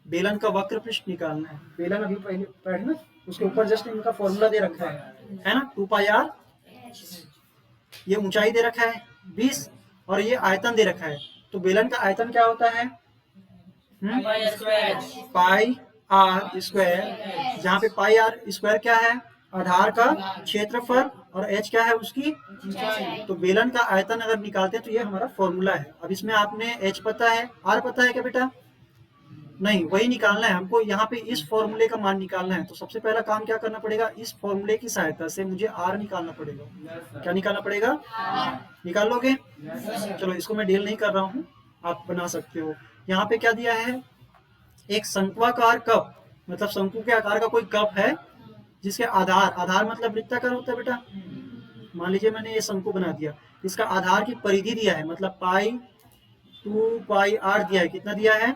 Speaker 1: बेलन का वक्र पृष्ठ निकालना है। बेलन अभी पहले पढ़े ना, उसके ऊपर जस्ट इनका फॉर्मूला दे रखा है ना 2 पाई आर। ये ऊंचाई दे रखा है 20 और ये आयतन दे रखा है। तो बेलन का आयतन क्या होता है पाई आर स्क्वायर, जहाँ पे पाई आर स्क्वायर क्या है आधार का क्षेत्रफल और एच क्या है उसकी। तो बेलन का आयतन अगर निकालते हैं तो ये हमारा फॉर्मूला है। अब इसमें आपने एच पता है, आर पता है क्या बेटा, नहीं, वही निकालना है हमको। यहाँ पे इस फॉर्मूले का मान निकालना है, तो सबसे पहला काम क्या करना पड़ेगा, इस फॉर्मूले की सहायता से मुझे आर निकालना पड़ेगा। क्या निकालना पड़ेगा, निकाल लोगे? चलो इसको मैं डील नहीं कर रहा हूँ, आप बना सकते हो। यहाँ पे क्या दिया है, एक शंक्वाकार कप, मतलब शंकु के आकार का कोई कप है जिसके आधार, आधार मतलब वृत्ताकार होता है बेटा। मान लीजिए मैंने ये शंकु बना दिया, इसका आधार की परिधि दिया है, मतलब पाई 2 पाई आर दिया है। कितना दिया है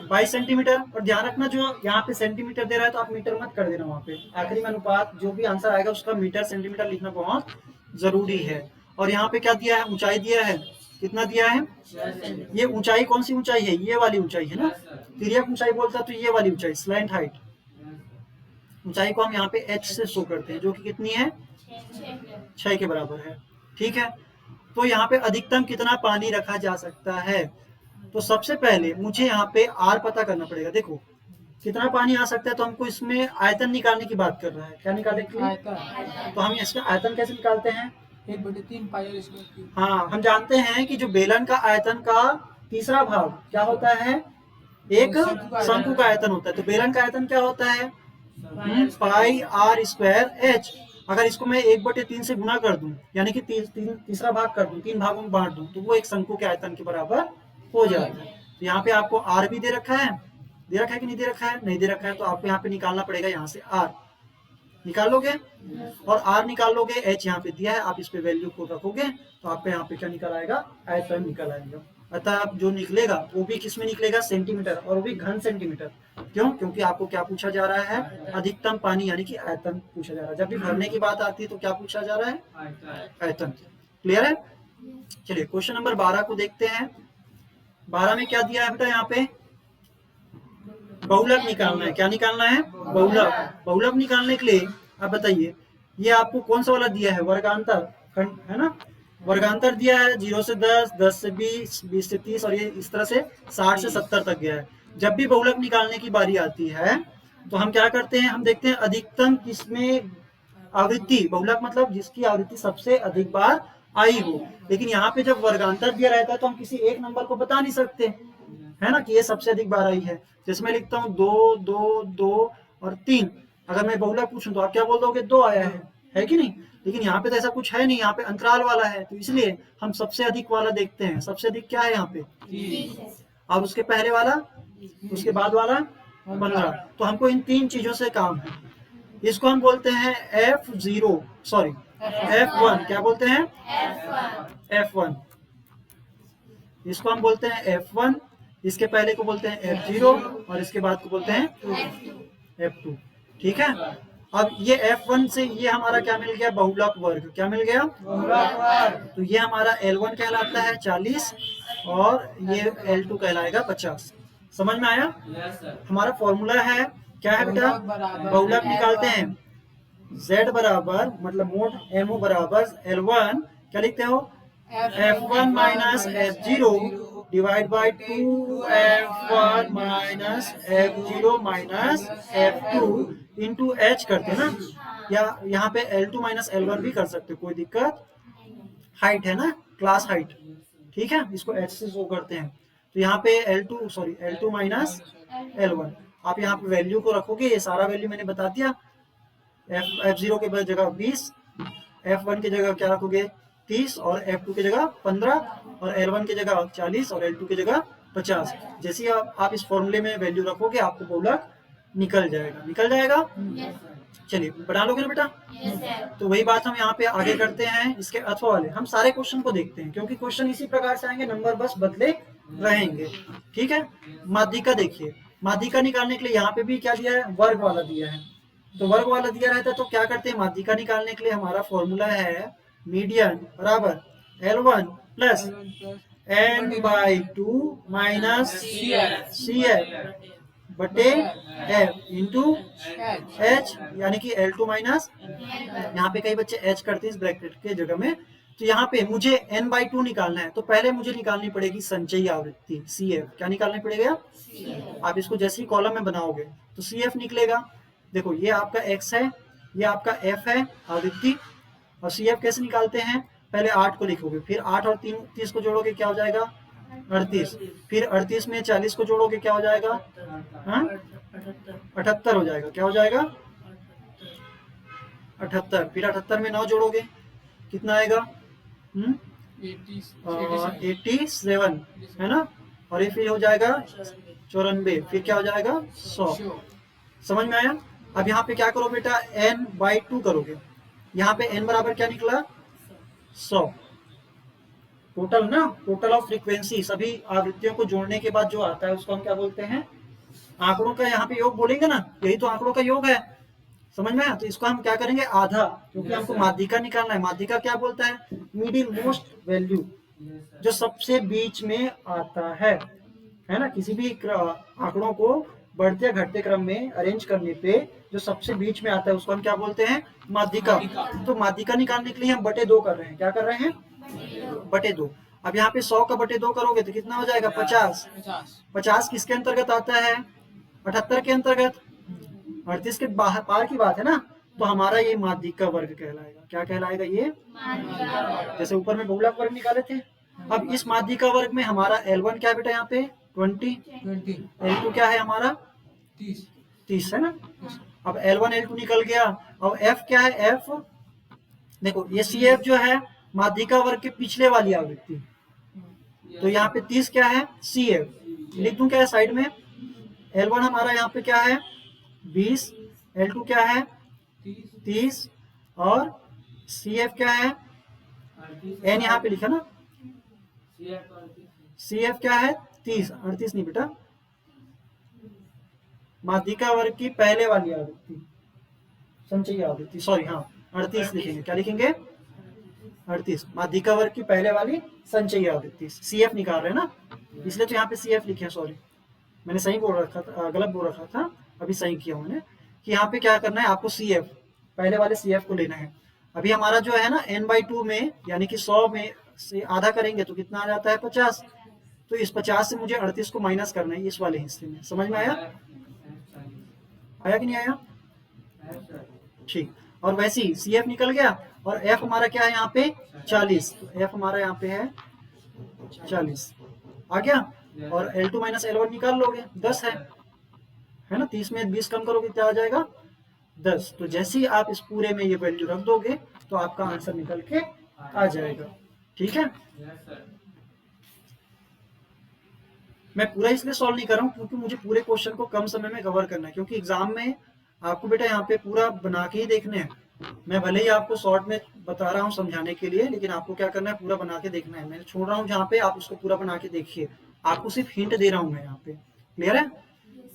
Speaker 1: 22 सेंटीमीटर। और ध्यान रखना जो यहाँ पे सेंटीमीटर दे रहा है तो आप मीटर मत कर देना, वहां पे आखिरी में अनुपात जो भी आंसर आएगा उसका मीटर सेंटीमीटर लिखना बहुत जरूरी है। और यहाँ पे क्या दिया है, ऊंचाई दिया है। कितना दिया है, ये ऊंचाई कौन सी ऊंचाई है, ये वाली ऊंचाई है ना, तिर्यक ऊंचाई बोलता है तो ये वाली ऊंचाई स्लैंट हाइट ऊंचाई को हम यहाँ पे h से शो करते हैं, जो कि कितनी है 6 के बराबर है, ठीक है। तो यहाँ पे अधिकतम कितना पानी रखा जा सकता है, तो सबसे पहले मुझे यहाँ पे आर पता करना पड़ेगा। देखो कितना पानी आ सकता है, तो हमको इसमें आयतन निकालने की बात कर रहा है। क्या निकालने के लिए, तो हम इसका आयतन कैसे निकालते हैं
Speaker 2: 1/3 पाई आर स्क्वायर।
Speaker 1: हाँ, हम जानते हैं कि जो बेलन का आयतन का तीसरा भाग क्या होता है, एक शंकु का आयतन होता है। तो बेलन का आयतन क्या होता है पाई आर स्क्वायर एच। अगर इसको मैं 1/3 से गुना कर दूं, यानी कि तीसरा भाग कर दूं, 3 भागों में बांट दूं, तो वो एक शंकु के आयतन के बराबर हो जाता है। तो यहाँ पे आपको आर भी दे रखा है, दे रखा है कि नहीं दे रखा है, नहीं दे रखा है, तो आपको यहाँ पे निकालना पड़ेगा, यहाँ से आर निकालोगे और आर निकालोगे, एच यहाँ पे दिया है, आप इस पे वैल्यू को रखोगे तो आपको यहाँ पे क्या निकल आएगा, आयतन निकल आएगा। अतः जो निकलेगा वो भी किसमें निकलेगा, सेंटीमीटर, और वो भी घन सेंटीमीटर। क्यों, क्योंकि आपको क्या पूछा जा रहा है, अधिकतम पानी यानी कि आयतन पूछा जा रहा है। जब भी भरने की बात आती है तो क्या पूछा जा रहा है, आयतन। क्लियर है? चलिए क्वेश्चन नंबर 12 को देखते हैं। 12 में क्या दिया है बेटा, यहाँ पे बहुलक निकालना है। क्या निकालना है, बहुलक। बहुलक निकालने के लिए आप बताइए, ये आपको कौन सा वाला दिया है, वर्गांतर खंड है ना, वर्गांतर दिया है 0 से 10, 10 से 20, 20 से 30 और ये इस तरह से 60 से 70 तक गया है। जब भी बहुलक निकालने की बारी आती है तो हम क्या करते हैं, हम देखते हैं अधिकतम किसमें आवृत्ति, बहुलक मतलब जिसकी आवृत्ति सबसे अधिक बार आई हो। लेकिन यहाँ पे जब वर्गांतर दिया रहता है तो हम किसी एक नंबर को बता नहीं सकते, है ना, कि ये सबसे अधिक बार आई है। जैसे मैं लिखता हूँ 2, 2, 2 और 3, अगर मैं बहुलक पूछूं तो आप क्या बोल दोगे, 2 आया है कि नहीं। लेकिन यहाँ पे तो ऐसा कुछ है नहीं, यहाँ पे अंतराल वाला है, तो इसलिए हम सबसे अधिक वाला देखते हैं। सबसे अधिक क्या है यहाँ पे, और उसके पहले वाला, उसके बाद वाला 15। तो हमको इन 3 चीजों से काम है। इसको हम बोलते हैं F0, सॉरी F1। क्या बोलते हैं, F1। इसको हम बोलते हैं F1, इसके पहले को बोलते हैं F0 और इसके बाद को बोलते हैं F2। ठीक है, अब ये F1 से ये हमारा क्या मिल गया, बहुलक वर्ग। क्या मिल गया, तो ये हमारा L1 कहलाता है 40 और ये L2 कहलाएगा 50। समझ में आया। हमारा फॉर्मूला है क्या है बेटा,
Speaker 2: बहुलक बराबर
Speaker 1: बहुलक निकालते हैं Z बराबर मतलब मोड MO बराबर L1 क्या लिखते हो, F1 minus F0 divide by 2F1 minus F0 minus F2 into H करते हैं ना, या यहाँ पे L2 माइनस L1 भी कर सकते हो, कोई दिक्कत। हाइट है ना, क्लास हाइट, ठीक है, इसको H से शो करते हैं। तो यहाँ पे L2 माइनस L1, आप यहाँ पे वैल्यू को रखोगे, ये सारा वैल्यू मैंने बता दिया। F0 के जगह 20, F1 की जगह क्या रखोगे 30 और F2 की जगह 15 और L1 की जगह 40 और L2 की जगह 50। जैसे ही आप इस फॉर्मूले में वैल्यू रखोगे आपको बहुलक निकल जाएगा। चलिए बना लोगे ना बेटा। तो वही बात हम यहाँ पे आगे करते हैं, इसके अथवा वाले हम सारे क्वेश्चन को देखते हैं, क्योंकि क्वेश्चन इसी प्रकार से आएंगे, नंबर बस बदले रहेंगे, ठीक है। माध्यिका देखिए, माध्यिका निकालने के लिए यहाँ पे भी क्या दिया है, वर्ग वाला दिया है। तो वर्ग वाला दिया रहता है तो क्या करते हैं, माध्यिका निकालने के लिए हमारा फॉर्मूला है मीडियन बराबर L1 plus n/2 minus CF बटे F इंटू H, यानी कि L2 माइनस, यहाँ पे कई बच्चे H करते हैं इस ब्रैकेट के जगह में। तो यहाँ पे मुझे n/2 निकालना है, तो पहले मुझे निकालनी पड़ेगी संचयी आवृत्ति CF। क्या निकालनी पड़ेगा, आप इसको जैसे ही कॉलम में बनाओगे तो CF निकलेगा। देखो ये आपका X है, ये आपका F है आवृत्ति, और CF कैसे निकालते हैं, पहले 8 को लिखोगे, फिर 8 और 30 को जोड़ोगे क्या हो जाएगा 38, फिर 38 में 40 को जोड़ोगे क्या हो जाएगा, हाँ 78 हो जाएगा। क्या हो जाएगा 78, फिर 78 में 9 जोड़ोगे कितना आएगा 87 है ना, और ये फिर हो जाएगा 94, फिर क्या हो जाएगा 100। समझ में आया। अब यहाँ पे क्या करो बेटा, n/2 करोगे, यहाँ पे n बराबर क्या निकला 100, टोटल ना, टोटल ऑफ फ्रीक्वेंसी, सभी आवृत्तियों को जोड़ने के बाद जो आता है उसको हम क्या बोलते हैं, आंकड़ों का यहाँ पे योग बोलेंगे ना, यही तो आंकड़ों का योग है। समझ में आया। तो इसको हम क्या करेंगे आधा, क्योंकि हमको माध्यिका निकालना है। माध्यिका क्या बोलता है, मिडिल मोस्ट वैल्यू, जो सबसे बीच में आता है ना। किसी भी आंकड़ों को बढ़ते या घटते क्रम में अरेंज करने पे जो सबसे बीच में आता है उसको हम क्या बोलते हैं, माध्यिका। तो माध्यिका निकालने के लिए हम बटे 2 कर रहे हैं। क्या कर रहे हैं, बटे 2। अब यहाँ पे 100 का बटे 2 करोगे तो कितना हो जाएगा 50। 50 किसके अंतर्गत आता है, 78 के अंतर्गत, 38 के बाहर पार की बात है ना। तो हमारा ये माध्यिका वर्ग कहलाएगा। क्या कहलाएगा ये, जैसे ऊपर में बहुलक वर्ग निकाले थे। अब इस माध्यिका वर्ग में हमारा L1 क्या बेटा, यहाँ पे 20, L2 क्या है हमारा 30 है ना। अब L1 L2 निकल गया। अब F क्या है, F देखो ये CF जो है माध्यिका वर्ग के पिछले वाली आवृत्ति, तो यहाँ पे 30 क्या है CF, लिख दूं क्या है साइड में। L1 हमारा यहाँ पे क्या है 20, L2 क्या है 30 और CF क्या है, N यहाँ पे लिखा ना, CF क्या है 30, 38 नहीं बेटा, माध्यिका वर्ग की पहले वाली आवृत्ति, संचयी आवृत्ति, सॉरी हाँ 38 लिखेंगे। क्या लिखेंगे 38, माध्यिका वर्ग की पहले वाली संचयी आवृत्ति। CF निकाल रहे हैं ना, इसलिए तो यहाँ पे CF लिखे। सॉरी मैंने सही बोल रखा था, गलत बोल रखा था, अभी सही किया मैंने कि यहाँ पे क्या करना है आपको, CF पहले वाले CF को लेना है। अभी हमारा जो है ना n/2 में, यानी कि 100 में से आधा करेंगे तो कितना आ जाता है 50। तो इस 50 से मुझे 38 को माइनस करना है इस वाले हिस्से में। समझ में आया, आया कि नहीं आया, ठीक। और वैसे ही CF निकल गया और F हमारा क्या है यहाँ पे 40, तो F हमारा यहाँ पे है 40 आ गया। और L2 माइनस L1 निकाल लोगे 10 है ना, 30 में 20 कम करोगे क्या आ जाएगा 10। तो जैसे ही आप इस पूरे में ये वैल्यू रख दोगे तो आपका आंसर निकल के आ जाएगा, ठीक है। मैं पूरा इसलिए सॉल्व नहीं कर रहा हूँ क्योंकि मुझे पूरे क्वेश्चन को कम समय में कवर करना है, क्योंकि एग्जाम में आपको बेटा यहाँ पे पूरा बना के ही देखने हैं। मैं भले ही आपको शॉर्ट में बता रहा हूँ समझाने के लिए, लेकिन आपको क्या करना है पूरा बना के देखना है। मैं छोड़ रहा हूँ जहाँ पे आप उसको पूरा बना के देखिए, आपको सिर्फ हिंट दे रहा हूँ मैं यहाँ पे, क्लियर है।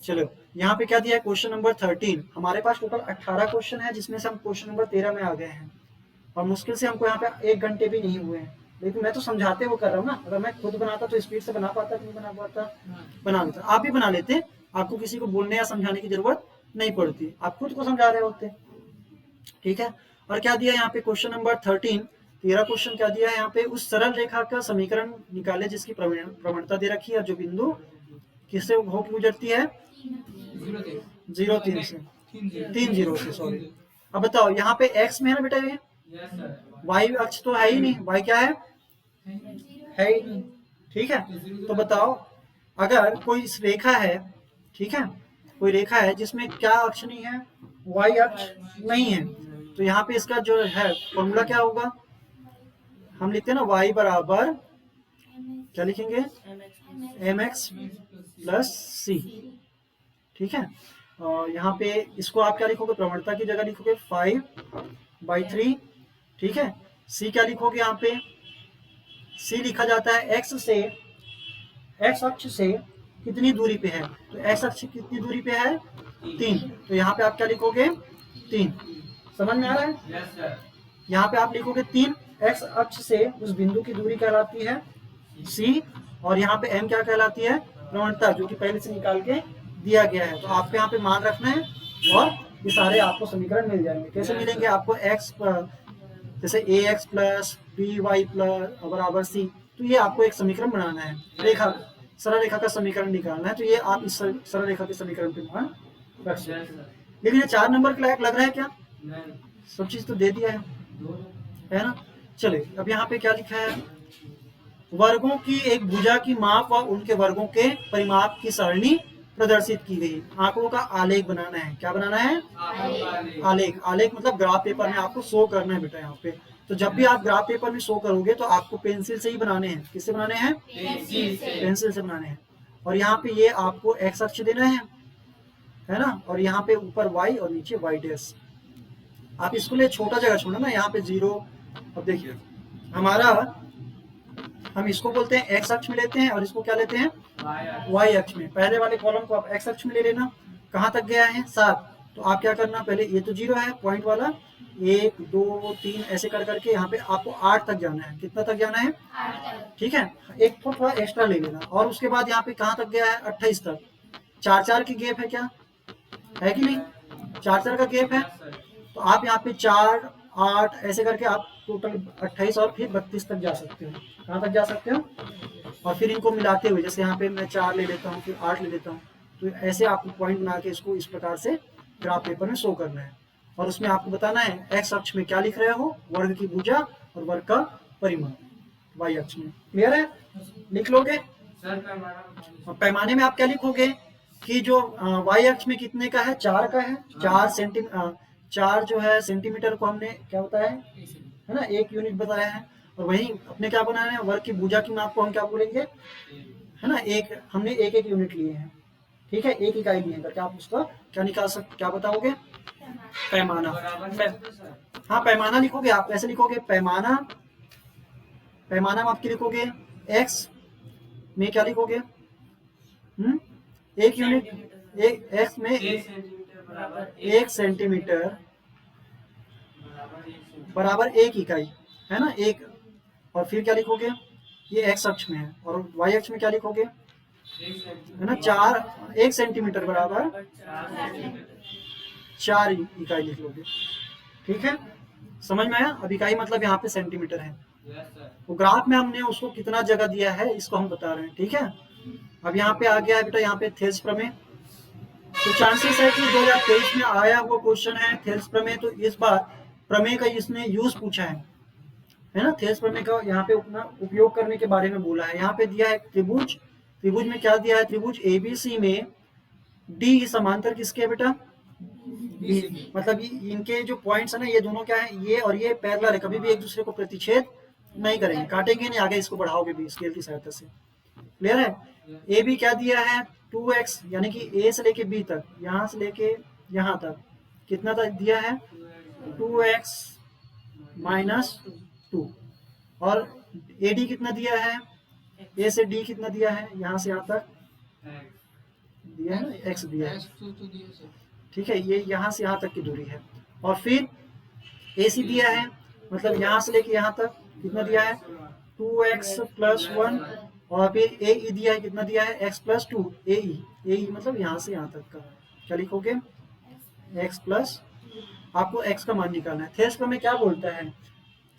Speaker 1: चलो यहाँ पे क्या दिया है, क्वेश्चन नंबर 13। हमारे पास टोटल 18 क्वेश्चन है, जिसमें से हम क्वेश्चन नंबर 13 में आ गए हैं, और मुश्किल से हमको यहाँ पे 1 घंटे भी नहीं हुए हैं। लेकिन मैं तो समझाते हुए कर रहा हूँ ना, अगर मैं खुद बनाता तो स्पीड से बना पाता कि नहीं बना पाता, बना लेता। आप भी बना लेते, आपको किसी को बोलने या समझाने की जरूरत नहीं पड़ती, आप खुद को समझा रहे होते। ठीक है, और क्या दिया यहाँ पे क्वेश्चन नंबर 13, 13 क्वेश्चन क्या दिया है यहाँ पे, उस सरल रेखा का समीकरण निकाले जिसकी प्रवणता दे रखी है, जो बिंदु किससे होकर गुजरती है, 0 3 से, 3 0 से, सॉरी। अब बताओ यहाँ पे x में है ना बेटा, ये y अक्ष तो है ही नहीं, y क्या है ही नहीं। ठीक है, तो बताओ अगर कोई रेखा है, ठीक है, कोई रेखा है जिसमें क्या अक्ष नहीं है, y अक्ष नहीं है, तो यहाँ पे इसका जो है फॉर्मूला क्या होगा, हम लिखते हैं ना y बराबर क्या लिखेंगे, mx प्लस c। ठीक है, और यहाँ पे इसको आप क्या लिखोगे, प्रवणता की जगह लिखोगे 5/3। ठीक है, c क्या लिखोगे, यहाँ पे c लिखा जाता है x से, x अक्ष से कितनी दूरी पे है, तो x अक्ष कितनी दूरी पे है, 3, तो यहाँ पे आप क्या लिखोगे, 3। समझ में आ रहा है, यहाँ पे आप लिखोगे 3, x अक्ष से उस बिंदु की दूरी कहलाती है c, और यहाँ पे m क्या कहलाती है, प्रवणता, जो कि पहले से निकाल के दिया गया है। तो आपको यहाँ पे मान रखना है, और ये सारे आपको समीकरण मिल जाएंगे। कैसे मिलेंगे आपको, x जैसे ax प्लस by प्लस बराबर c, तो ये आपको एक समीकरण बनाना है, रेखा, सरल रेखा का समीकरण निकालना है, तो ये आप इस सरल रेखा के समीकरण पे मान रख सकते हैं। लेकिन ये 4 नंबर के लायक लग रहा है क्या, सब चीज तो दे दिया है ना। चलिए अब यहाँ पे क्या लिखा है, वर्गों की एक भुजा की माप व उनके वर्गों के परिमाप की सारणी प्रदर्शित की गई। आंकड़ों का आलेख बनाना है, क्या बनाना है, आलेख। आलेख मतलब ग्राफ पेपर में आपको शो करना है बेटा यहाँ पे। तो जब भी आप ग्राफ पेपर में शो करोगे तो आपको पेंसिल से ही बनाने हैं। किससे बनाने हैं, पेंसिल से बनाने हैं। और यहाँ पे ये आपको एक्स अक्ष देना है ना, और यहाँ पे ऊपर वाई और नीचे वाई डैश। आप इसको लिए छोटा जगह छोड़ना ना, यहाँ पे 0। अब देखिए हमारा, हम इसको बोलते हैं एक्स अक्ष में लेते हैं, और इसको क्या लेते हैं, वाई अक्ष में। पहले वाले कॉलम को आप एक्स अक्ष में ले लेना। कहाँ तक गया है, 7। तो आप क्या करना, पहले ये तो 0 है पॉइंट वाला, 1 2 3 ऐसे कर करके यहाँ पे आपको 8 तक जाना है। कितना तक जाना है, 8 ठीक है, एक थोड़ा एक्स्ट्रा ले लेना। और उसके बाद यहाँ पे कहाँ तक गया है, 28 तक। 4 की गैप है, क्या है कि नहीं, 4 का गैप है। तो आप यहाँ पे 4 8 ऐसे करके आप टोटल 28 और फिर 32 तक जा सकते हो। कहाँ तक जा सकते हो, और फिर इनको मिलाते हुए, जैसे यहाँ पे मैं 4 ले लेता हूँ, फिर 8 ले लेता हूँ, तो ऐसे आपको पॉइंट बना के इसको इस प्रकार से ग्राफ पेपर में शो करना है। और उसमें आपको बताना है एक्स अक्ष में क्या लिख रहे हो, वर्ग की भुजा और वर्ग का परिमाप वाई अक्ष में। क्लियर है, लिख लोगे। और पैमाने में आप क्या लिखोगे कि जो वाई अक्ष में कितने का है, 4 का है। 4 जो है सेंटीमीटर को हमने क्या बताया है ना, 1 यूनिट बताया है। और वही अपने क्या बनाना है, वर्ग की भुजा की माप को हम क्या बोलेंगे, है ना, हमने एक यूनिट लिए हैं। ठीक है, 1 इकाई लिए करके आप उसका क्या निकाल सकते, क्या बताओगे, पैमाना। हाँ पैमाना लिखोगे आप, कैसे लिखोगे, पैमाना, पैमाना में आपकी लिखोगे एक्स में क्या लिखोगे, 1 यूनिट, एक्स में 1 सेंटीमीटर बराबर 1 इकाई, है ना, 1। और फिर क्या लिखोगे, ये एक्स अक्ष में है, और वाई अक्ष में क्या लिखोगे, है ना, 1 सेंटीमीटर बराबर 4 इकाई लिख लोगे। ठीक है, समझ में आया। अब इकाई मतलब यहाँ पे सेंटीमीटर है। तो ग्राफ में हमने उसको कितना जगह दिया है इसको हम बता रहे हैं। ठीक है, अब यहाँ पे आ गया है बेटा, यहाँ पे थेल्स प्रमेय। तो चांसेस है कि 2023 में आया हुआ क्वेश्चन है थेल्स प्रमेय। तो इस बार प्रमेय का इसने यूज पूछा है ना, थेल्स प्रमेय का यहाँ पे अपना उपयोग करने के बारे में बोला है। यहाँ पे दिया है त्रिभुज, त्रिभुज में क्या दिया है, त्रिभुज एबीसी में डी समांतर किसके है बेटा, बी। मतलब इनके जो पॉइंट्स है ना, ये दोनों क्या है, ये और ये पैरेलल है, कभी भी एक दूसरे को प्रतिच्छेद नहीं करेंगे, काटेंगे नहीं, आगे इसको बढ़ाओगे भी स्केल की सहायता से। क्लियर है। ए बी क्या दिया है, 2x, यानी कि ए से लेके बी तक, यहाँ से लेके यहाँ तक कितना तक दिया है, 2x माइनस 2। और AD कितना दिया है, ए से डी कितना दिया है, यहाँ से यहाँ तक दिया है ना, x दिया है,
Speaker 2: एस तो दिया सर।
Speaker 1: ठीक है, ये यहाँ से यहाँ तक की दूरी है। और फिर AC दिया है, मतलब यहाँ से लेके यहाँ तक कितना दिया है 2x + 1, और फिर AE दिया है, कितना दिया है x + 2 AE मतलब यहाँ से यहाँ तक का। क्या लिखोगे x प्लस, आपको x का मान निकालना है। थेल्स प्रमेय क्या बोलता है,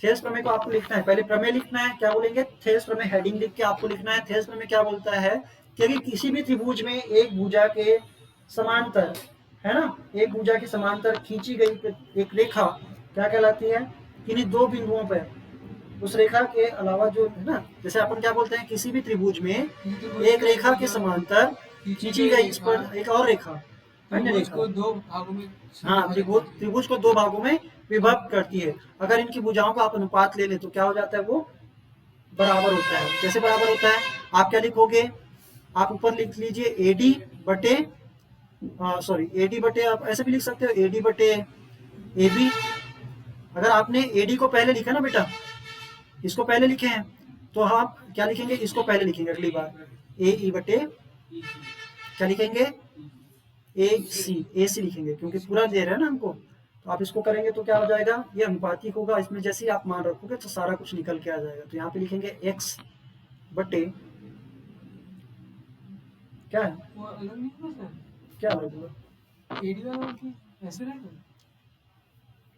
Speaker 1: थेल्स प्रमेय को आपको लिखना है, पहले प्रमेय लिखना है, क्या बोलेंगे थेल्स प्रमेय, हेडिंग लिख के आपको लिखना है। थेल्स प्रमेय क्या बोलता है कि अगर किसी भी त्रिभुज में एक भुजा के समांतर, है ना, एक भुजा के समांतर खींची गई एक रेखा क्या कहलाती है, किन्हीं दो बिंदुओं पर उस रेखा के अलावा जो है ना, जैसे अपन क्या बोलते हैं, किसी भी त्रिभुज में एक रेखा के समांतर खींची गई इस पर एक और रेखा, अन्य
Speaker 2: त्रिभुज
Speaker 1: रेखा,
Speaker 2: को दो भागों में
Speaker 1: हाँ, त्रिभुज को दो भागों में विभक्त करती है। अगर इनकी भुजाओं का आप अनुपात ले लें तो क्या हो जाता है, वो बराबर होता है। कैसे बराबर होता है, आप क्या लिखोगे, आप ऊपर लिख लीजिए AD बटे, सॉरी AD बटे, आप ऐसे भी लिख सकते हो AD बटे AB। अगर आपने AD को पहले लिखा ना बेटा, इसको पहले लिखे हैं, तो आप क्या लिखेंगे, इसको पहले लिखेंगे अगली बार, AE बटे क्या लिखेंगे AC लिखेंगे, क्योंकि पूरा दे रहा है ना हमको। तो आप इसको करेंगे तो क्या हो जाएगा, ये अनुपातिक होगा, इसमें जैसे ही आप मान रखोगे तो सारा कुछ निकल के आ जाएगा। तो यहाँ पे लिखेंगे x बटे क्या है,
Speaker 2: वो अलग नहीं होगा सर,
Speaker 1: क्या होगा,
Speaker 2: एडी वाला की ऐसे रहेगा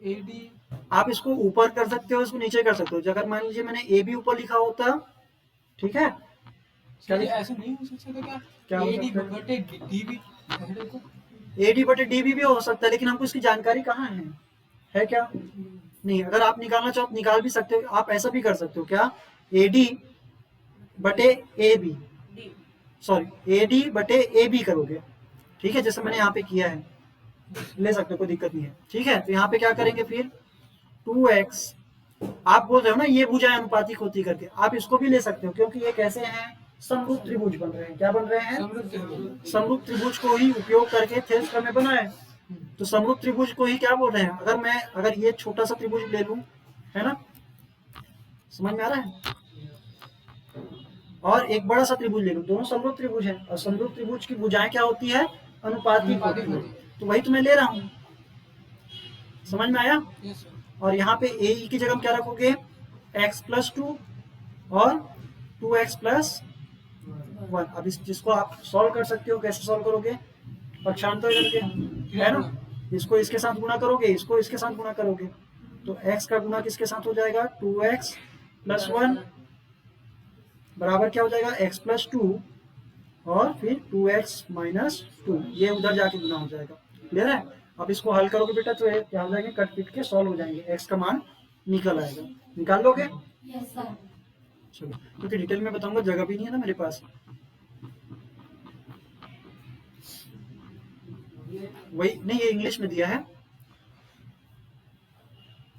Speaker 2: एडी।
Speaker 1: आप इसको ऊपर कर सकते हो, इसको नीचे कर सकते हो। अगर मान लीजिए मैंने AB ऊपर लिखा होता, ठीक है,
Speaker 2: सर ऐसे नहीं हो सकता क्या,
Speaker 1: क्या हो
Speaker 2: एडी
Speaker 1: सकता है?
Speaker 2: बटे डीबी देखो।
Speaker 1: AD बटे DB भी हो सकता है, लेकिन हमको इसकी जानकारी कहाँ है क्या, नहीं। अगर आप निकालना चाहो तो निकाल भी सकते हो, आप ऐसा भी कर सकते हो, क्या AD बटे AB, सॉरी AD बटे AB करोगे, ठीक है, जैसे मैंने यहाँ पे किया है, ले सकते हो, कोई दिक्कत नहीं है, ठीक है। तो यहाँ पे क्या करेंगे फिर 2x, आप बोल रहे हो ना ये भुजाएं अनुपातिक होती करके, आप इसको भी ले सकते हो, क्योंकि ये कैसे हैं, समरूप त्रिभुज बन रहे हैं। क्या बन रहे हैं, समरूप त्रिभुज को ही उपयोग करके थेल्स प्रमेय बना है। तो समरूप त्रिभुज को ही क्या बोल रहे हैं, अगर ये छोटा सा त्रिभुज ले लूं, है ना, समझ में आ रहा है, और एक बड़ा सा त्रिभुज ले लूं, दोनों समरूप त्रिभुज है, और समरूप त्रिभुज की भुजाएं क्या होती है, अनुपातिक होती है। तो वही तो मैं ले रहा हूँ, समझ में आया।
Speaker 2: Yes sir.
Speaker 1: और यहाँ पे AE की जगह हम क्या रखोगे, x + 2 और 2x + 1। अब इस जिसको आप सॉल्व कर सकते हो, कैसे सॉल्व करोगे, पक्षांतर करके, है ना, इसको इसके साथ गुणा करोगे, इसको इसके साथ गुणा करोगे, तो x का गुणा किसके साथ हो जाएगा, 2x + 1 बराबर क्या हो जाएगा, x + 2 और फिर 2x - 2, ये उधर जाके गुना हो जाएगा, क्लियर है। अब इसको हल करोगे बेटा तो ये क्या हो जाएंगे, कट पिट के सॉल्व हो जाएंगे, x का मान निकल आएगा, निकाल लोगे। चलो, क्योंकि डिटेल में बताऊंगा, जगह भी नहीं है ना मेरे पास। वही नहीं, ये इंग्लिश में दिया है,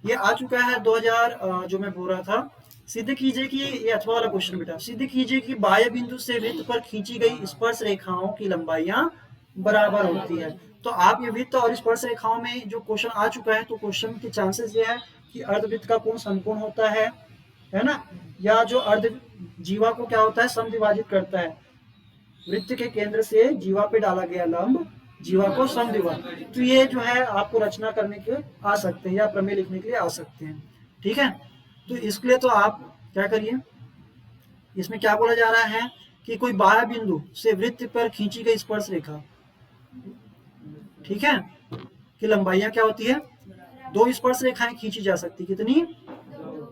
Speaker 1: ये आ चुका है 2000, जो मैं बोल रहा था। सिद्ध कीजिए कि ये अथवा वाला क्वेश्चन बेटा, सिद्ध कीजिए कि बाह्य बिंदु से वृत्त पर खींची गई स्पर्श रेखाओं की लंबाइयां बराबर होती है। तो आप ये वृत्त और स्पर्श रेखाओं में जो क्वेश्चन आ चुका है, तो क्वेश्चन के चांसेस ये है कि अर्धवृत्त का कोण समकोण होता है ना, या जो अर्ध जीवा को क्या होता है, समद्विभाजित करता है। वृत्त के केंद्र से जीवा पे डाला गया लंब जीवा को समद्विभाजित, तो ये जो है आपको रचना करने के आ सकते हैं या प्रमेय लिखने के लिए आ सकते हैं, ठीक है। तो इसके लिए तो आप क्या करिए, इसमें क्या बोला जा रहा है कि कोई बाह्य बिंदु से वृत्त पर खींची गई स्पर्श रेखा, ठीक है, कि लंबाइयां क्या होती है, दो स्पर्श रेखाएं खींची जा सकती, कितनी,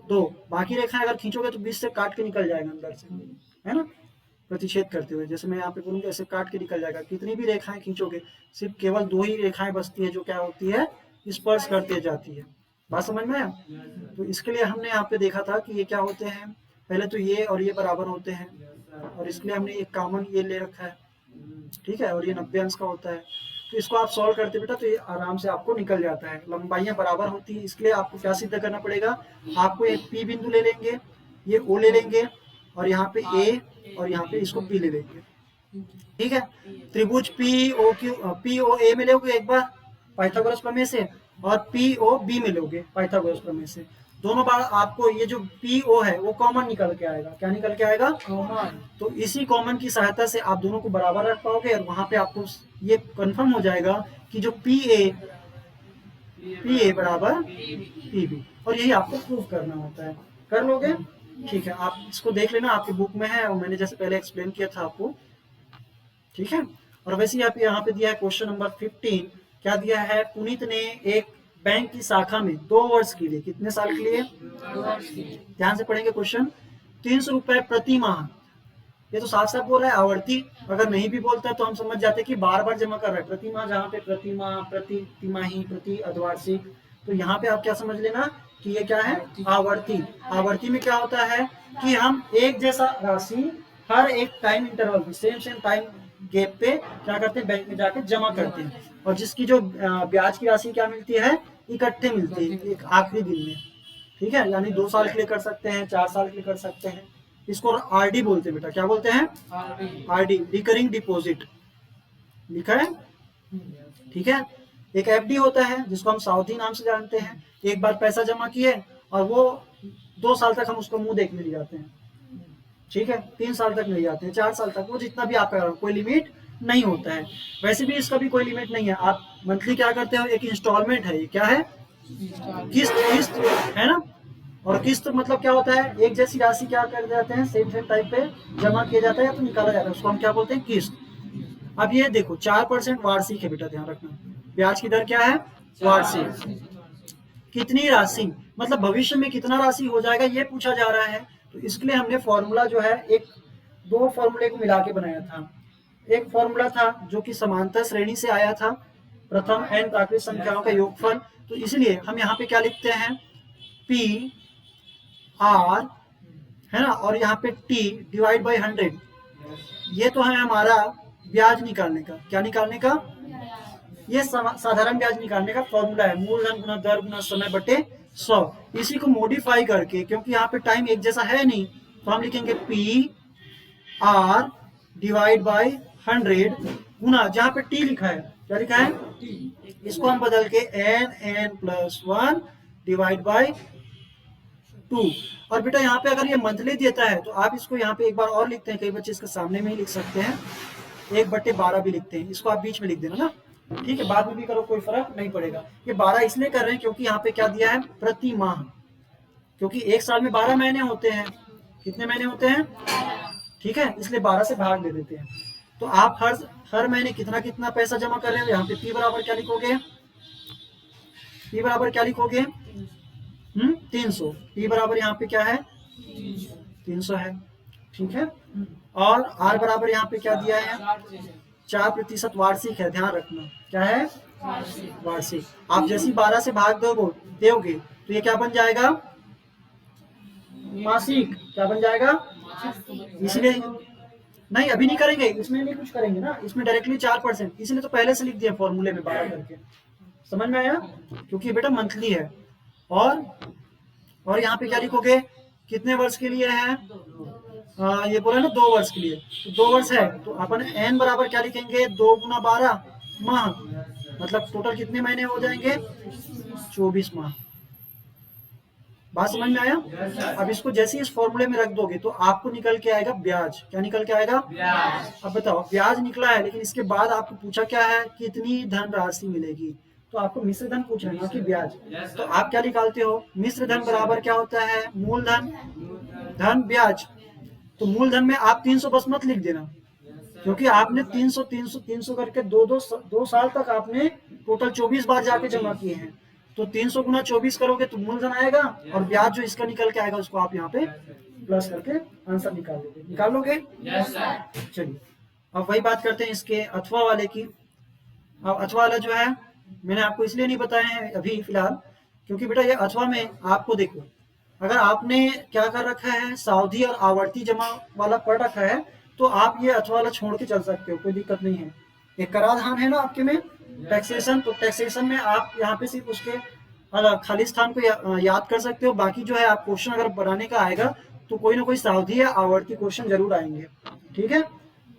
Speaker 1: दो। बाकी रेखाएं अगर खींचोगे तो बीच से काट के निकल जाएगा अंदर से, है ना, प्रतिच्छेद करते हुए, जैसे मैं यहाँ पे बोलूंगा ऐसे काट के निकल जाएगा। कितनी भी रेखाएं खींचोगे, सिर्फ केवल दो ही रेखाएं बचती है जो क्या होती है, स्पर्श करते जाती है। बात समझ में आया। तो इसके लिए हमने यहाँ पे देखा था कि ये क्या होते हैं, पहले तो ये और ये बराबर होते हैं, और इसके लिए हमने एक कॉमन ये ले रखा है, ठीक है, और ये 90 अंश का होता है। तो इसको आप सॉल्व करते बेटा तो ये आराम से आपको निकल जाता है, लंबाइयां बराबर होती है। इसके लिए आपको क्या सिद्ध करना पड़ेगा, आपको एक P बिंदु ले लेंगे, ये O ले लेंगे, और यहाँ पे A, और यहाँ पे इसको P ले लेंगे, ठीक है। त्रिभुज POA में लोगे एक बार पाइथागोरस प्रमेय से, और POB में लोगे पाइथागोरस प्रमेय से। दोनों बार आपको ये जो PO है वो कॉमन निकल के आएगा। क्या निकल के आएगा?
Speaker 2: कॉमन।
Speaker 1: तो इसी कॉमन की सहायता से आप दोनों को बराबर रख पाओगे और वहां पे आपको ये कंफर्म हो जाएगा कि जो PA बराबर PB, और यही आपको प्रूव करना होता है। कर लोगे? ठीक है, आप इसको देख लेना, आपकी बुक में है और मैंने जैसे पहले एक्सप्लेन किया था आपको। ठीक है, और वैसे ही आप यहाँ पे दिया है क्वेश्चन नंबर 15। क्या दिया है? पुनीत ने एक बैंक की शाखा में 2 वर्ष के लिए, कितने साल के लिए? ध्यान से पढ़ेंगे क्वेश्चन। 300 रुपए प्रति माह, ये तो साफ साफ बोल रहा है आवर्ती। अगर नहीं भी बोलता तो हम समझ जाते कि बार बार जमा कर रहा है प्रति माह, जहाँ पे प्रति माह, प्रति तिमाही, प्रति अर्धवार्षिक। तो यहाँ पे आप क्या समझ लेना कि ये क्या है? आवर्ती। आवर्ती में क्या होता है कि हम एक जैसा राशि हर एक टाइम इंटरवल पे, सेम टाइम गैप पे क्या करते हैं? बैंक में जाके जमा करते हैं, और जिसकी जो ब्याज की राशि क्या मिलती है? इकट्ठे मिलती है एक आखिरी दिन में। ठीक है, यानी 2 साल के लिए कर सकते हैं, 4 साल के लिए कर सकते हैं। इसको RD बोलते हैं बेटा। क्या बोलते हैं? RD, रिकरिंग डिपॉजिट लिखा है। ठीक है, एक FD होता है जिसको हम सावधि नाम से जानते हैं। एक बार पैसा जमा किए और वो 2 साल तक हम उसको मुंह देखने ले जाते हैं। ठीक है, 3 साल तक ले जाते हैं, 4 साल तक, वो जितना भी आपका, कोई लिमिट नहीं होता है। वैसे भी इसका भी कोई लिमिट नहीं है। आप मंथली क्या करते हो? एक इंस्टॉलमेंट है, ये क्या है? किस्त है ना। और किस्त मतलब क्या होता है? एक जैसी राशि क्या कर जाते हैं? सेम टाइप पे जमा किया जाता है या तो निकाला जाता है, उसको हम क्या बोलते हैं? किस्त। अब ये देखो 4% वार्षिक है बेटा, ध्यान रखना। ब्याज की दर क्या है? वार्षिक। कितनी राशि मतलब भविष्य में कितना राशि हो जाएगा ये पूछा जा रहा है। तो इसके लिए हमने फॉर्मूला जो है, एक 2 फॉर्मूले को मिला के बनाया था। एक फॉर्मूला था जो कि समांतर श्रेणी से आया था, प्रथम n प्राकृतिक संख्याओं का योगफल। तो इसलिए हम यहाँ पे क्या लिखते हैं? P R है ना, और यहाँ पे T डिवाइड बाई 100। ये तो है हमारा ब्याज निकालने का। क्या निकालने का? ये साधारण ब्याज निकालने का फॉर्मूला है, मूलधन गुना दर गुना समय बटे 100। इसी को मॉडिफाई करके, क्योंकि यहाँ पे टाइम एक जैसा है नहीं, तो हम लिखेंगे PR डिवाइड बाई 100 गुना, जहाँ पे T लिखा है, क्या लिखा है? इसको हम बदल के n+1 डिवाइड बाई 2। और बेटा यहाँ पे अगर ये मंथली देता है तो आप इसको यहाँ पे एक बार और लिखते हैं, कई बच्चे इसके सामने में ही लिख सकते हैं, 1/12 भी लिखते हैं। इसको आप बीच में लिख देना ना, ठीक है, बाद में भी करो, कोई फर्क नहीं पड़ेगा। ये 12 इसलिए कर रहे हैं क्योंकि यहाँ पे क्या दिया है? प्रति माह, क्योंकि एक साल में 12 महीने होते हैं। कितने महीने होते हैं? ठीक है, इसलिए 12 से भाग दे देते हैं। तो आप हर महीने कितना कितना पैसा जमा कर रहे हो। यहाँ पे P बराबर क्या लिखोगे? P बराबर क्या लिखोगे? 300। P बराबर यहाँ पे क्या है? 300 है। ठीक है, और R बराबर यहाँ पे क्या दिया है? 4% वार्षिक है, ध्यान रखना। क्या है? वार्षिक। आप जैसी 12 से भाग दोगे तो ये क्या बन जाएगा? मासिक। क्या बन जाएगा? इसलिए नहीं, अभी नहीं करेंगे, इसमें नहीं कुछ करेंगे ना, इसमें डायरेक्टली 4%, इसलिए तो पहले से लिख दिया फॉर्मूले में 12 करके। समझ में आया? क्योंकि बेटा मंथली है। और यहाँ पे क्या लिखोगे? कितने वर्ष के लिए है? ये बोला ना 2 वर्ष के लिए, तो 2 वर्ष है तो अपन n बराबर क्या लिखेंगे? 2 गुना 12 माह, मतलब टोटल कितने महीने हो जाएंगे? 24 माह। बात समझ में आया? अब इसको जैसे इस फॉर्मूले में रख दोगे तो आपको निकल के आएगा ब्याज। क्या निकल के आएगा? ब्याज। अब बताओ, ब्याज निकला है, लेकिन इसके बाद आपको पूछा क्या है? कितनी धन राशि मिलेगी। तो आपको मिश्र धन पूछा है ना कि ब्याज। तो आप क्या निकालते हो? मिश्र धन बराबर क्या होता है? मूलधन धन ब्याज। तो मूलधन में आप 300 बस मत लिख देना, क्योंकि आपने 300 करके दो साल तक आपने टोटल 24 बार जाके जमा किए हैं। तो 300 गुना 24 करोगे तो मूलधन आएगा, और ब्याज जो इसका निकल के आएगा उसको आप यहाँ पे प्लस करके आंसर निकाल लोगे। चलिए अब वही बात करते हैं इसके अथवा वाले की। अब अथवा वाला जो है मैंने आपको इसलिए नहीं बताया है अभी फिलहाल, क्योंकि बेटा ये अथवा में आपको देखो, अगर आपने क्या कर रखा है, सावधि और आवर्ती जमा वाला पढ़ रखा है, तो आप ये अथवा वाला छोड़ के चल सकते हो, कोई दिक्कत नहीं है। एक कराधान है ना आपके में, टैक्सेशन, तो टैक्सेशन में आप यहाँ पे सिर्फ उसके खाली स्थान को याद कर सकते हो। बाकी जो है आप क्वेश्चन अगर बनाने का आएगा तो कोई ना कोई सावधि या आवर्ती क्वेश्चन जरूर आएंगे। ठीक है,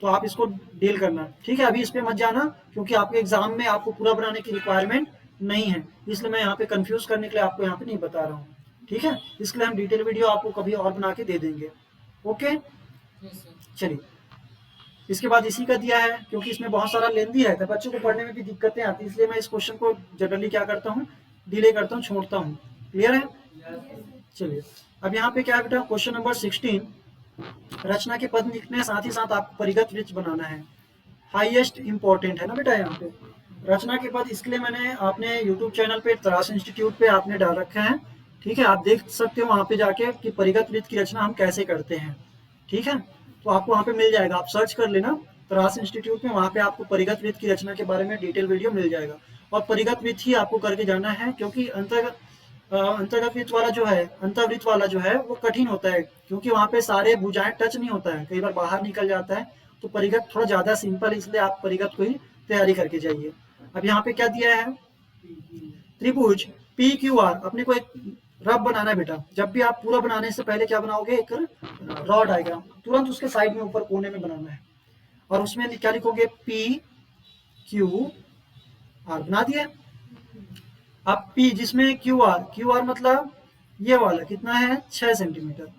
Speaker 1: तो आप इसको डील करना। ठीक है, अभी इस पे मत जाना, क्योंकि आपके एग्जाम में आपको पूरा बनाने की रिक्वायरमेंट नहीं है, इसलिए मैं यहाँ पे कंफ्यूज करने के लिए आपको यहाँ पे नहीं बता रहा हूँ। ठीक है, इसके लिए हम डिटेल वीडियो आपको कभी और बना के दे देंगे। Okay,
Speaker 2: yes sir.
Speaker 1: चलिए इसके बाद इसी का दिया है, क्योंकि इसमें बहुत सारा लेंदी रहता है, बच्चों को पढ़ने में भी दिक्कतें आती है, इसलिए मैं इस क्वेश्चन को जनरली क्या करता हूँ, डिले करता हूँ, छोड़ता हूँ। क्लियर है? चलिए अब यहाँ पे क्या है बेटा, क्वेश्चन नंबर 16, रचना के पद लिखने साथ ही साथ आपको परिगत वृत्त बनाना है। हाईएस्ट इंपॉर्टेंट है ना बेटा यहाँ पे रचना के पद, इसके लिए मैंने अपने यूट्यूब चैनल पे तराश इंस्टीट्यूट पे आपने डाल रखा है। ठीक है, आप देख सकते हो वहाँ पे जाके कि परिगत वृत्त की रचना हम कैसे करते हैं। ठीक है, तो आपको वहाँ पे मिल जाएगा, आप सर्च कर लेना तराश इंस्टीट्यूट में, वहाँ पे आपको परिगत वृत्त की रचना के बारे में डिटेल वीडियो मिल जाएगा। और परिगत वृत्त ही आपको करके जाना है, क्योंकि अंतर्गत वृत्त वाला जो है, अंतर्वृत्त वाला जो है वो कठिन होता है, क्योंकि वहाँ पे सारे भुजाएं टच नहीं होता है, कई बार बाहर निकल जाता है। तो परिगत थोड़ा ज्यादा सिंपल, इसलिए आप परिगत को ही तैयारी करके जाइए। अब यहाँ पे क्या दिया है, त्रिभुज पी क्यू आर, अपने को एक रब बनाना है बेटा। जब भी आप पूरा बनाने से पहले क्या बनाओगे, एक रॉड आएगा, तुरंत उसके साइड में ऊपर कोने में बनाना है, और उसमें क्या लिखोगे, पी क्यू आर, बना दिया। अब P जिसमें क्यू आर मतलब ये वाला कितना है, 6 सेंटीमीटर।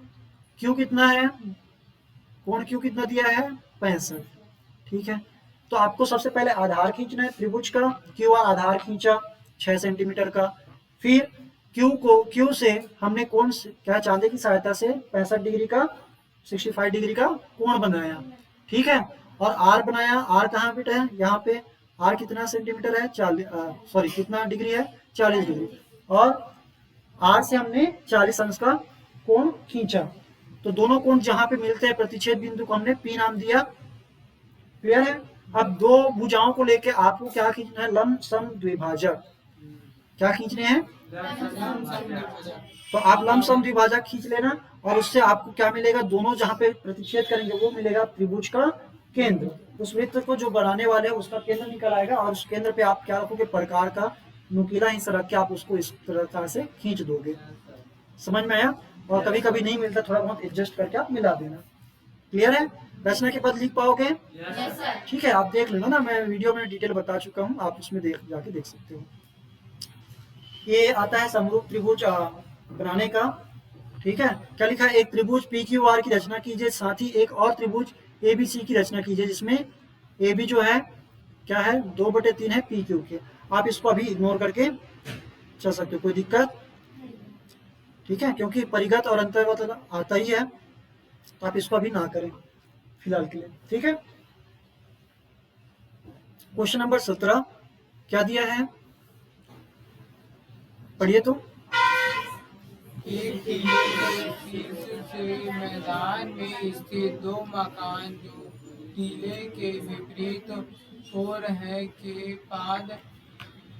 Speaker 1: Q कितना है, कोण Q कितना दिया है, 65। ठीक है, तो आपको सबसे पहले आधार खींचना है त्रिभुज का। क्यू आर आधार खींचा 6 सेंटीमीटर का, फिर Q से हमने कोण क्या, चांदी की सहायता से 65 डिग्री का, 65 डिग्री का कोण बनाया। ठीक है, और R बनाया। R कहाँ पे है, यहाँ पे R कितना सेंटीमीटर है, 40, सॉरी कितना डिग्री है, 40 डिग्री, और R से हमने 40 अंश का कोण खींचा। तो दोनों कोण जहां पे मिलते हैं प्रतिच्छेद बिंदु को हमने P नाम दिया। क्लियर है? अब दो भुजाओं को लेके आपको क्या खींचना है, लंब सम द्विभाजक। क्या खींचने हैं, तो आप लंब सम द्विभाजक खींच लेना, और उससे आपको क्या मिलेगा, दोनों जहां पे प्रतिच्छेद करेंगे वो मिलेगा त्रिभुज का केंद्र। उस वृत्त को जो बनाने वाले हैं उसका केंद्र निकल आएगा, और उस केंद्र पे आप क्या रखोगे, प्रकार का नुकीला हिस्सा रख के आप उसको इस तरह से खींच दोगे। समझ में आया? और कभी कभी नहीं मिलता, थोड़ा बहुत एडजस्ट करके आप मिला देना। क्लियर है? रचना के पद लिख पाओगे? ठीक है, आप देख लेना ना, मैं वीडियो में डिटेल बता चुका हूँ, आप उसमें जाके देख सकते हो। ये आता है समरूप त्रिभुज बनाने का। ठीक है, क्या लिखा है, एक त्रिभुज पी क्यू आर की रचना कीजिए, साथ ही एक और त्रिभुज ए बी सी की रचना कीजिए, जिसमें ए बी जो है क्या है, 2/3 है पी क्यू के। आप इसको अभी इग्नोर करके चल सकते हो, कोई दिक्कत? ठीक है, क्योंकि परिगत और अंतर्गत आता ही है, तो आप इसको अभी ना करें फिलहाल के लिए। ठीक है, क्वेश्चन नंबर 17 क्या दिया है, पढ़िए तो।
Speaker 2: एक टीले के शीर्ष से मैदान में स्थित दो मकान जो टीले के विपरीत ओर है के पाद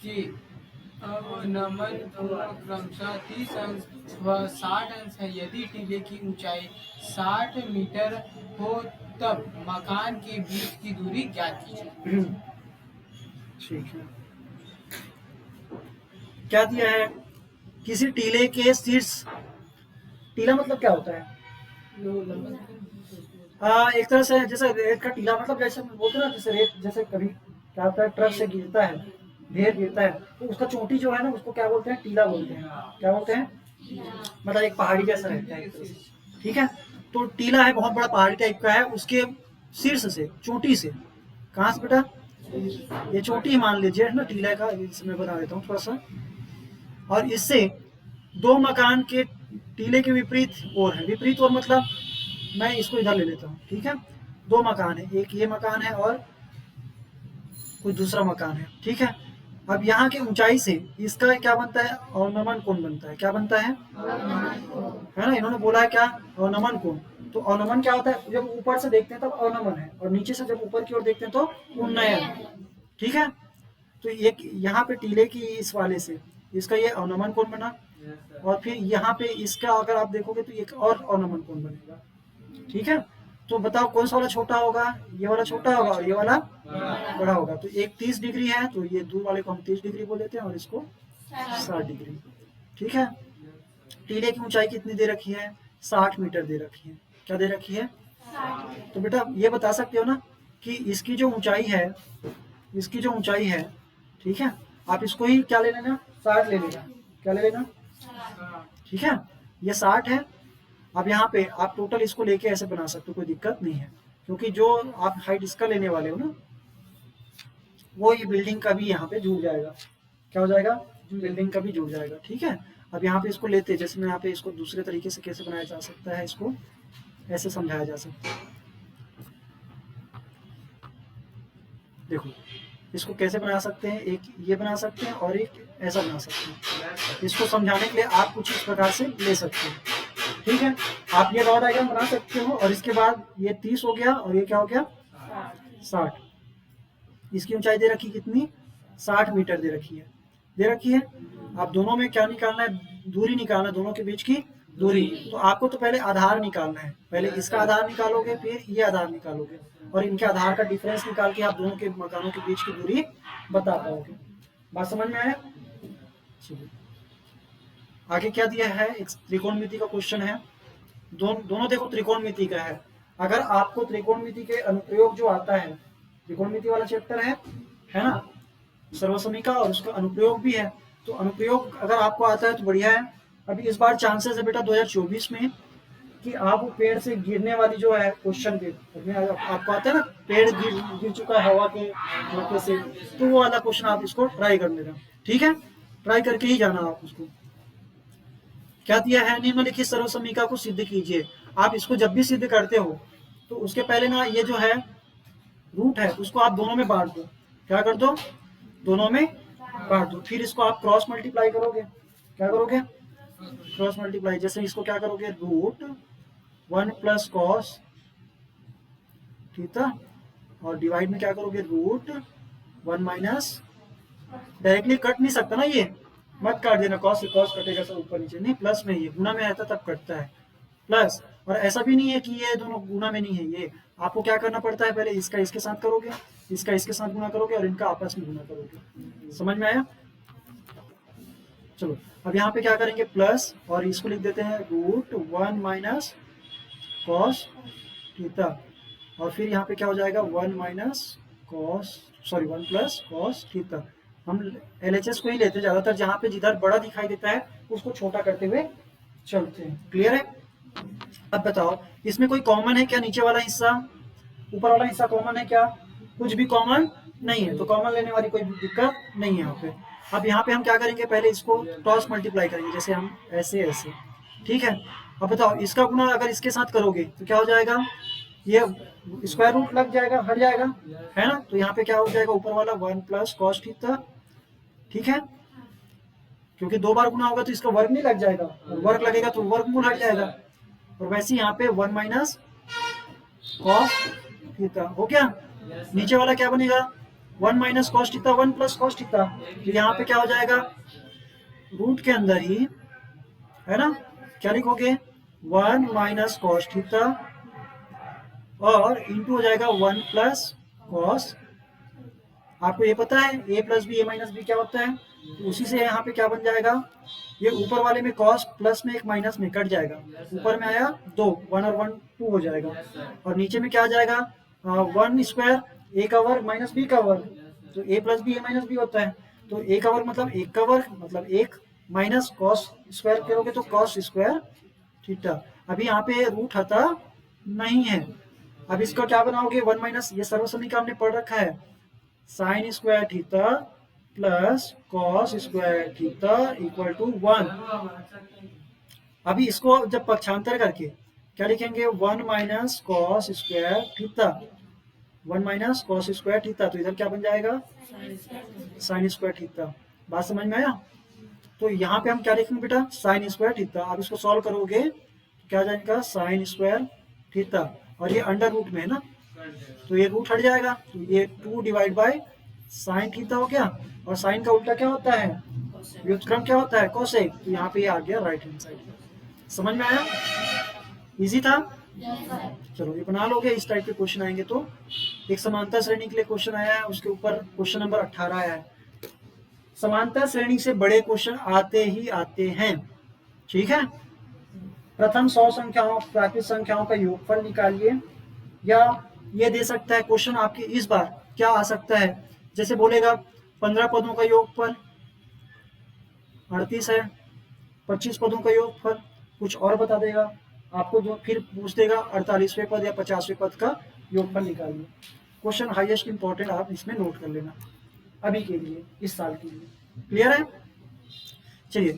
Speaker 2: के अवनमन दोनों क्रमशः 30 अंश व 60 अंश है। यदि टीले की ऊंचाई 60 मीटर हो तब मकान के बीच की दूरी ज्ञात कीजिए।
Speaker 1: ठीक है, क्या दिया है, किसी टीले के शीर्ष, टीला मतलब क्या होता है, एक तरह से जैसे रेत का टीला, मतलब जैसे बोलते हैं ना, जैसे रेत, जैसे कभी क्या होता है, ट्रक से गिरता है, ढेर गिरता है, तो उसका चोटी जो है ना, उसको क्या बोलते हैं, टीला बोलते हैं। क्या बोलते हैं, मतलब एक पहाड़ी जैसा रहता है एक तरह से। ठीक है, तो टीला है, बहुत बड़ा पहाड़ी टाइप का है, उसके शीर्ष से, चोटी से, कहाँ से बेटा, ये चोटी मान लीजिए ना टीला का, इसमें बता देता हूँ थोड़ा सा। और इससे दो मकान के टीले के विपरीत ओर है, विपरीत ओर मतलब मैं इसको इधर ले लेता हूँ। ठीक है, दो मकान है, एक ये मकान है और कोई दूसरा मकान है। ठीक है, अब यहाँ की ऊंचाई से इसका क्या बनता है, अवनमन कोण बनता है। क्या बनता है ना, इन्होंने बोला है क्या, अवनमन कोण। तो अवनमन क्या होता है, जब ऊपर से देखते हैं तब अवनमन है, और नीचे से जब ऊपर की ओर देखते हैं तो उन्नयन। ठीक है, तो एक यहाँ पे टीले की इस वाले से इसका ये अवनमन कोण बना, और फिर यहाँ पे इसका अगर आप देखोगे तो एक और अवनमन कोण बनेगा। ठीक है, तो बताओ कौन सा वाला छोटा होगा, ये वाला छोटा होगा और ये वाला बड़ा होगा। तो एक 30 डिग्री है, तो ये दूर वाले को हम 30 डिग्री बोल देते हैं, और इसको 60 डिग्री। ठीक है, टीले की ऊंचाई कितनी दे रखी है, 60 मीटर दे रखी है। क्या दे रखी है, तो बेटा ये बता सकते हो ना कि इसकी जो ऊंचाई है, इसकी जो ऊंचाई है, ठीक है, आप इसको ही क्या ले लेना, 60 ले लेना। क्या ले लेना, ठीक है, ये 60 है। अब यहाँ पे आप टोटल इसको लेके ऐसे बना सकते हो, कोई दिक्कत नहीं है, क्योंकि जो आप हाइट इसका लेने वाले हो ना, वो ये बिल्डिंग का भी यहाँ पे जुड़ जाएगा। क्या हो जाएगा? बिल्डिंग का भी जुड़ जाएगा। ठीक है, अब यहाँ पे इसको लेते हैं, जैसे मैं यहाँ पे इसको दूसरे तरीके से कैसे बनाया जा सकता है, इसको ऐसे समझाया जा सकता है। देखो इसको कैसे बना सकते हैं, एक ये बना सकते हैं और एक ऐसा बना सकते हैं। इसको समझाने के लिए आप कुछ इस प्रकार से ले सकते हो। ठीक है, आप ये रॉ डायग्राम बना सकते हो, और इसके बाद ये 30 हो गया और ये क्या हो गया 60। इसकी ऊंचाई दे रखी कितनी, 60 मीटर दे रखी है, दे रखी है। आप दोनों में क्या निकालना है, दूरी निकालना है, दोनों के बीच की दूरी। तो आपको तो पहले आधार निकालना है, पहले इसका आधार निकालोगे, फिर ये आधार निकालोगे, और इनके आधार का डिफरेंस निकाल के आप दोनों के मकानों के बीच की दूरी बता पाओगे। बात समझ में आया? चलिए आगे क्या दिया है, एक त्रिकोणमिति का क्वेश्चन है। दोनों देखो त्रिकोणमिति का है। अगर आपको त्रिकोणमिति के अनुप्रयोग जो आता है, त्रिकोणमिति वाला चैप्टर है ना, सर्वसमीका, और उसका अनुप्रयोग भी है। तो अनुप्रयोग अगर आपको आता है तो बढ़िया है। अभी इस बार चांसेस है बेटा 2024 में कि आप वो पेड़ से गिरने वाली जो है क्वेश्चन के आपको आता है ना, पेड़ गिर चुका है हवा के झोंके से, तो वो वाला क्वेश्चन आप इसको ट्राई कर लेना। ठीक है, ट्राई करके ही जाना आप उसको। क्या दिया है, निम्नलिखित सर्वसमीका को सिद्ध कीजिए। आप इसको जब भी सिद्ध करते हो तो उसके पहले ना ये जो है रूट है उसको आप दोनों में बांट दो। क्या कर दो, दोनों में बांट दो। फिर इसको आप क्रॉस मल्टीप्लाई करोगे। क्या करोगे, क्रॉस मल्टीप्लाई। जैसे इसको क्या करोगे, रूट 1 प्लस कॉस थीटा, और डिवाइड में क्या करोगे, रूट 1 माइनस। डायरेक्टली कट नहीं सकता ना, ये मत काट देना, कॉस से कॉस कटेगा सब ऊपर नीचे, नहीं प्लस में, ये गुना में आता तब कटता है प्लस। और ऐसा भी नहीं है कि ये दोनों गुना में नहीं है, ये आपको क्या करना पड़ता है, पहले इसका इसके साथ करोगे, इसका इसके साथ गुना करोगे, और इनका आपस में गुना करोगे। समझ में आया? चलो अब यहाँ पे क्या करेंगे, प्लस, और इसको लिख देते हैं रूट 1 माइनस कॉस थीटा, और फिर यहाँ पे क्या हो जाएगा 1 minus cos, sorry 1 plus cos theta. हम LHS को ही लेते हैं ज्यादातर, जहाँ पे जिधर बड़ा दिखाई देता है उसको छोटा करते हुए चलते हैं। क्लियर है? अब बताओ इसमें कोई कॉमन है क्या, नीचे वाला हिस्सा ऊपर वाला हिस्सा कॉमन है क्या? कुछ भी कॉमन नहीं है, तो कॉमन लेने वाली कोई दिक्कत नहीं है यहाँ पे। अब यहाँ पे हम क्या करेंगे, पहले इसको क्रॉस मल्टीप्लाई करेंगे, जैसे हम ऐसे ऐसे। ठीक है, अब बताओ इसका गुना अगर इसके साथ करोगे तो क्या हो जाएगा, ये स्क्वायर रूट लग जाएगा, हट जाएगा, है ना। तो यहाँ पे क्या हो जाएगा, ऊपर वाला 1 प्लस कॉस थीटा। ठीक है, क्योंकि 2 बार गुना होगा तो इसका वर्ग नहीं लग जाएगा, और वर्ग लगेगा तो वर्गमूल हट जाएगा। और वैसे यहाँ पे 1 माइनस कॉस थीटा हो गया। नीचे वाला क्या बनेगा, 1 minus cos theta 1 plus cos theta. तो यहाँ पे क्या हो जाएगा, रूट के अंदर ही, है ना, क्या लिखोगे 1 माइनस कॉस थीटा, और इंटू हो जाएगा 1 प्लस कॉस। आपको ये पता है a plus b, a minus b क्या होता है, तो उसी से यहाँ पे क्या बन जाएगा, ये ऊपर वाले में कॉस प्लस में एक माइनस में कट जाएगा, ऊपर में आया 2, 1 और 1 2 हो जाएगा, और नीचे में क्या आ जाएगा 1 स्क्वायर, a का वर्ग माइनस b का वर्ग, तो a plus b a minus b होता है। तो a का वर्ग मतलब 1 का वर्ग, मतलब 1 माइनस कॉस स्क्वायर करोगे तो कॉस स्क्वायर थीटा। अभी यहाँ पे रूट हटा नहीं है। अब इसको क्या बनाओगे, 1 माइनस, ये सर्वसमीका हमने पढ़ रखा है, sine square theta plus cos square theta equal to 1। अभी इसको जब पक्षांतर करके क्या लिखेंगे, 1 minus cos square theta, 1 minus cos square theta, तो इधर क्या बन जाएगा, साइन स्क्वायर थीटा। बात समझ में आया? तो यहाँ पे हम क्या लिखेंगे बेटा, साइन स्क्वायर थीटा। अब इसको सॉल्व करोगे तो क्या जाएगा, साइन स्क्वायर थीटा, और ये अंडर रूट में है ना, तो ये रूट हट जाएगा, तो ये 2 डिवाइड बाय साइन थीटा हो गया। और साइन का उल्टा क्या होता है, व्युत्क्रम क्या होता है, कोसेक। तो यहाँ पे ये आ गया राइट हैंड साइड। समझ में आया? इजी था? चलो ये बना लोगे, इस टाइप के क्वेश्चन आएंगे तो। एक समांतर श्रेणी के लिए क्वेश्चन आया है, उसके ऊपर क्वेश्चन नंबर 18 आया है। समांतर श्रेणी से बड़े क्वेश्चन आते ही आते हैं। ठीक है, प्रथम 100 संख्याओं प्राकृत संख्याओं का योगफल निकालिए, या ये दे सकता है क्वेश्चन आपके इस बार क्या आ सकता है, जैसे बोलेगा 15 पदों का योगफल 38 है, 25 पदों का योगफल, कुछ और बता देगा आपको, जो फिर पूछ देगा 48वें पद या 50वें पद का योगफल निकालिए। क्वेश्चन हाईएस्ट इंपॉर्टेंट, आप इसमें नोट कर लेना अभी के लिए, इस साल के लिए। क्लियर है? चलिए,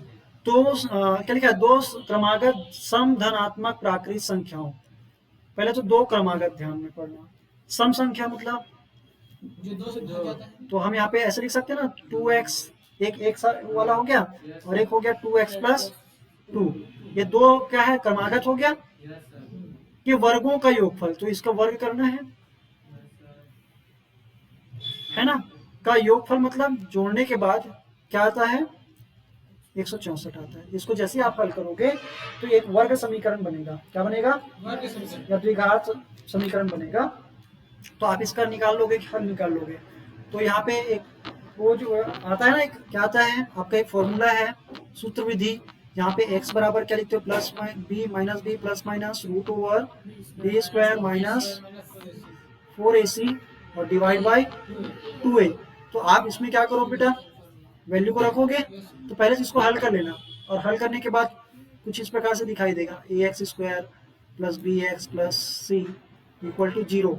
Speaker 1: तो क्या लिखा है, दो क्रमागत सम धनात्मक प्राकृत संख्याओं। पहले तो दो क्रमागत ध्यान में पढ़ना। सम संख्या मतलब
Speaker 2: जो दो से भाग जाता है।
Speaker 1: तो हम यहाँ पे ऐसे लिख सकते हैं ना, 2x एक वाला हो गया और एक हो गया 2x प्लस 2। ये दो क्या है, क्रमागत हो गया। ये वर्गों का योगफल, तो इसका वर्ग करना है ना। का योगफल मतलब जोड़ने के बाद क्या आता है, 164 आता है। इसको जैसे ही आप हल करोगे तो एक वर्ग समीकरण बनेगा। क्या बनेगा?
Speaker 2: वर्ग समीकरण
Speaker 1: या द्विघात समीकरण बनेगा। तो आप इसका निकाल लोगे, हल निकाल लोगे। तो यहाँ पे एक वो जो आता है ना, एक क्या आता है आपका, एक फॉर्मूला है, सूत्र विधि। यहाँ पे x बराबर क्या लिखते हो, plus b minus b plus minus root over b square minus 4ac और डिवाइड बाई 2a। तो आप इसमें क्या करो बेटा, वैल्यू को रखोगे। तो पहले से इसको हल कर लेना, और हल करने के बाद कुछ इस प्रकार से दिखाई देगा, ax square plus b x plus c equal to 0।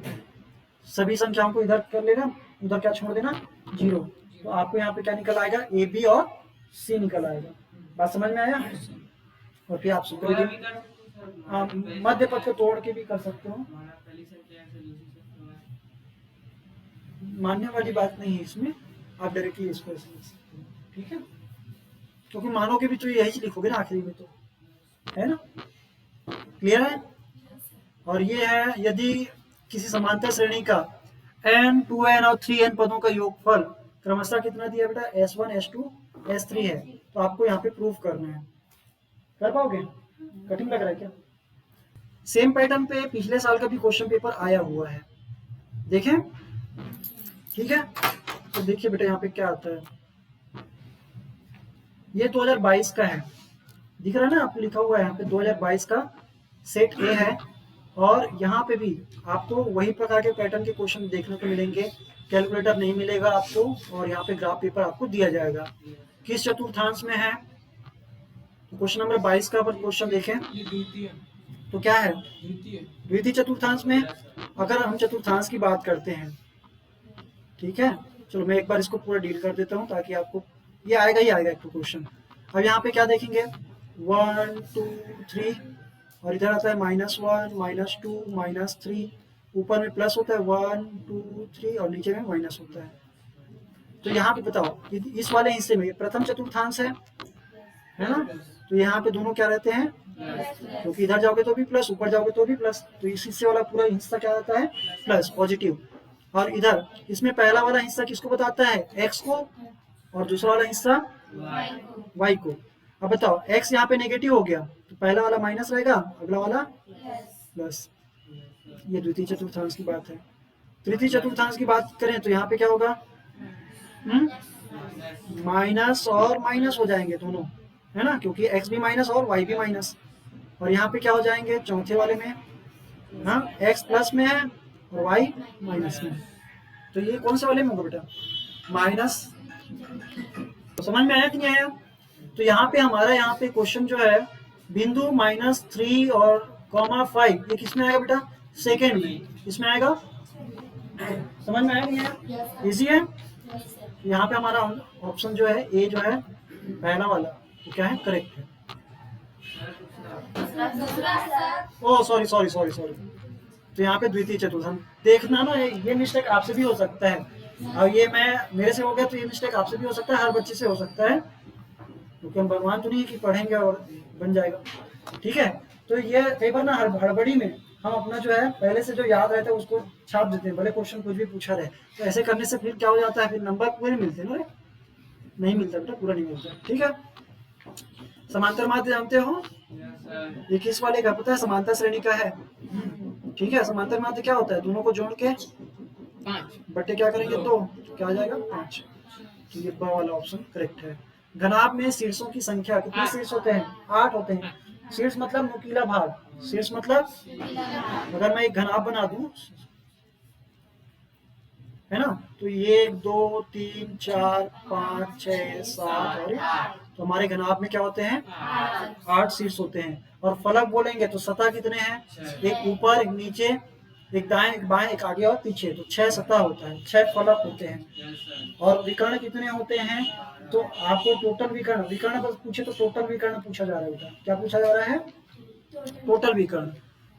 Speaker 1: सभी संख्याओं को इधर कर लेना, उधर क्या छोड़ देना, 0। तो आपको यहाँ पे क्या निकल आएगा, ए बी और सी निकल आएगा। बात समझ में आया? और फिर आप मध्य पद को तोड़ के भी कर सकते हो, मानने वाली बात नहीं है इसमें, आप डायरेक्टली इसको ऐसे लिख सकते हो, ठीक है। क्योंकि मानोगे भी तो यही लिखोगे ना आखिरी में, तो है ना। क्लियर है? और ये है, यदि किसी समांतर श्रेणी का n 2n और 3n पदों का योगफल क्रमशः कितना दिया बेटा, s1 s2 s3 है, तो आपको यहाँ पे प्रूफ करना है। कर पाओगे? कठिन लग रहा है क्या? सेम पैटर्न पे पिछले साल का भी क्वेश्चन पेपर आया हुआ है, देखें, ठीक है। तो देखिए बेटा यहाँ पे क्या आता है, ये 2022 का है, दिख रहा है ना आपको, लिखा हुआ है यहाँ पे 2022 का सेट ए है। और यहाँ पे भी आपको वही प्रकार के पैटर्न के क्वेश्चन देखने को मिलेंगे। कैलकुलेटर नहीं मिलेगा आपको, और यहाँ पे ग्राफ पेपर आपको दिया जाएगा। किस चतुर्थांश में है, क्वेश्चन नंबर 22 का क्वेश्चन देखें,
Speaker 2: ये द्वितीय
Speaker 1: तो क्या है,
Speaker 2: द्वितीय
Speaker 1: द्वितीय चतुर्थांश में। अगर हम चतुर्थांश की बात करते हैं, ठीक है, चलो मैं एक बार इसको पूरा डील कर देता हूँ ताकि आपको ये आएगा ही आएगा एक तो क्वेश्चन। अब यहाँ पे क्या देखेंगे, 1 2 3, और इधर आता है -1 -2 -3, ऊपर में प्लस होता है 1 2 3 और नीचे में माइनस होता है। तो यहाँ पे बताओ, इस वाले हिस्से में प्रथम चतुर्थांश है ना, तो यहाँ पे दोनों क्या रहते हैं, क्योंकि इधर जाओगे तो भी प्लस, ऊपर जाओगे तो भी प्लस, तो इस हिस्से वाला पूरा हिस्सा क्या रहता है, प्लस, पॉजिटिव। और इधर इसमें पहला वाला हिस्सा किसको बताता है, x को, और दूसरा वाला हिस्सा y को। अब बताओ, x यहाँ पे नेगेटिव हो गया तो पहला वाला माइनस रहेगा, अगला वाला प्लस। ये द्वितीय चतुर्थांश की बात है। तृतीय चतुर्थांश की बात करें तो यहाँ पे क्या होगा, माइनस और माइनस हो जाएंगे दोनों, है ना, क्योंकि x भी माइनस और y भी माइनस। और यहाँ पे क्या हो जाएंगे चौथे वाले में, हाँ, x प्लस में है और y माइनस में। तो ये कौन से वाले में होगा बेटा, माइनस। तो समझ में आया कि नहीं आया? तो यहाँ पे हमारा यहाँ पे क्वेश्चन जो है, बिंदु -3 और (5), ये किसमें आएगा बेटा, सेकेंड में, इसमें आएगा। समझ में आया कि नहीं आया? इजी है। यहाँ पे हमारा ऑप्शन जो है ए जो है पहला वाला, तो क्या है, करेक्ट है। ओ सॉरी सॉरी सॉरी सॉरी, तो यहाँ पे द्वितीय चतुर्थांश देखना ना, ये मिस्टेक आपसे भी हो सकता है। और ये मेरे से हो गया तो ये मिस्टेक आपसे भी हो सकता है, हर बच्चे से हो सकता है, क्योंकि हम भगवान तो नहीं कि पढ़ेंगे और बन जाएगा, ठीक है। तो ये कई बार ना हड़बड़ी में हम अपना जो है पहले से जो याद रहता है उसको छाप देते हैं, भले क्वेश्चन कुछ भी पूछा रहे। तो ऐसे करने से फिर क्या हो जाता है, फिर नंबर पूरे मिलते हैं ना, नहीं मिलता बेटा, पूरा नहीं मिलता, ठीक है। समांतर माध्य जानते हो, ये किस वाले का पता है, समांतर श्रेणी का है, ठीक है। समांतर माध्य क्या होता है, दोनों को जोड़ के
Speaker 2: 5
Speaker 1: बट्टे क्या करेंगे, 2, तो क्या आ जाएगा, 5। तो ये ब वाला ऑप्शन करेक्ट है। घनाभ में शीर्षों की संख्या कितने शीर्ष होते हैं, 8 होते हैं। शीर्ष मतलब नुकीला भाग, शीर्ष मतलब, अगर मैं एक घनाभ बना दूं, है ना, तो ये 1 2 3 4 5 6 7 और तो हमारे घनाभ में क्या होते हैं? 8 शीर्ष होते हैं। और फलक बोलेंगे तो सतह कितने हैं? एक ऊपर, एक नीचे, एक दाएं, एक बाएं, एक आगे और पीछे, तो 6 सतह होता है, 6 फलक होते हैं। और विकर्ण कितने होते हैं? तो आपको टोटल विकर्ण, विकर्ण बस पूछे तो टोटल विकर्ण पूछा जा रहा है बेटा। क्या पूछा जा रहा है? टोटल विकर्ण।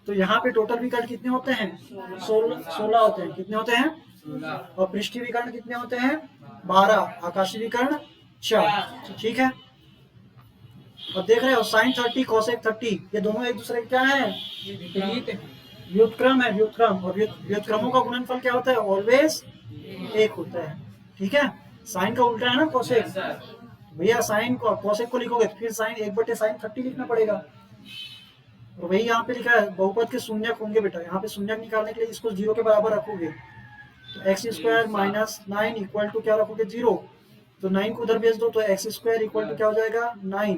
Speaker 1: तो यहाँ पे टोटल विकर्ण कितने होते हैं? 16 होते हैं। कितने होते हैं? और पृष्ठीय विकर्ण कितने होते हैं? 12। आकाशीय विकर्ण 4। ठीक है। अब देख रहे हो साइन 30 कोसेक 30 ये दोनों एक दूसरे के क्या है?
Speaker 2: विपरीत
Speaker 1: व्युत्क्रम है, व्युत्क्रम। और व्युत्क्रमों का गुणनफल क्या होता है? ऑलवेज 1 होता है। ठीक है। साइन का उल्टा है ना कोसेक। भैया साइन को कोसेक को लिखोगे तो फिर साइन 1/sin 30 लिखना पड़ेगा। और वही यहाँ पे लिखा है बहुपद के शून्यक होंगे बेटा। यहाँ पे शून्यक निकालने के लिए इसको 0 के बराबर रखोगे तो x² माइनस 9 इक्वल टू क्या रखोगे? 0। तो 9 को उधर भेज दो तो x² इक्वल टू क्या हो जाएगा? 9।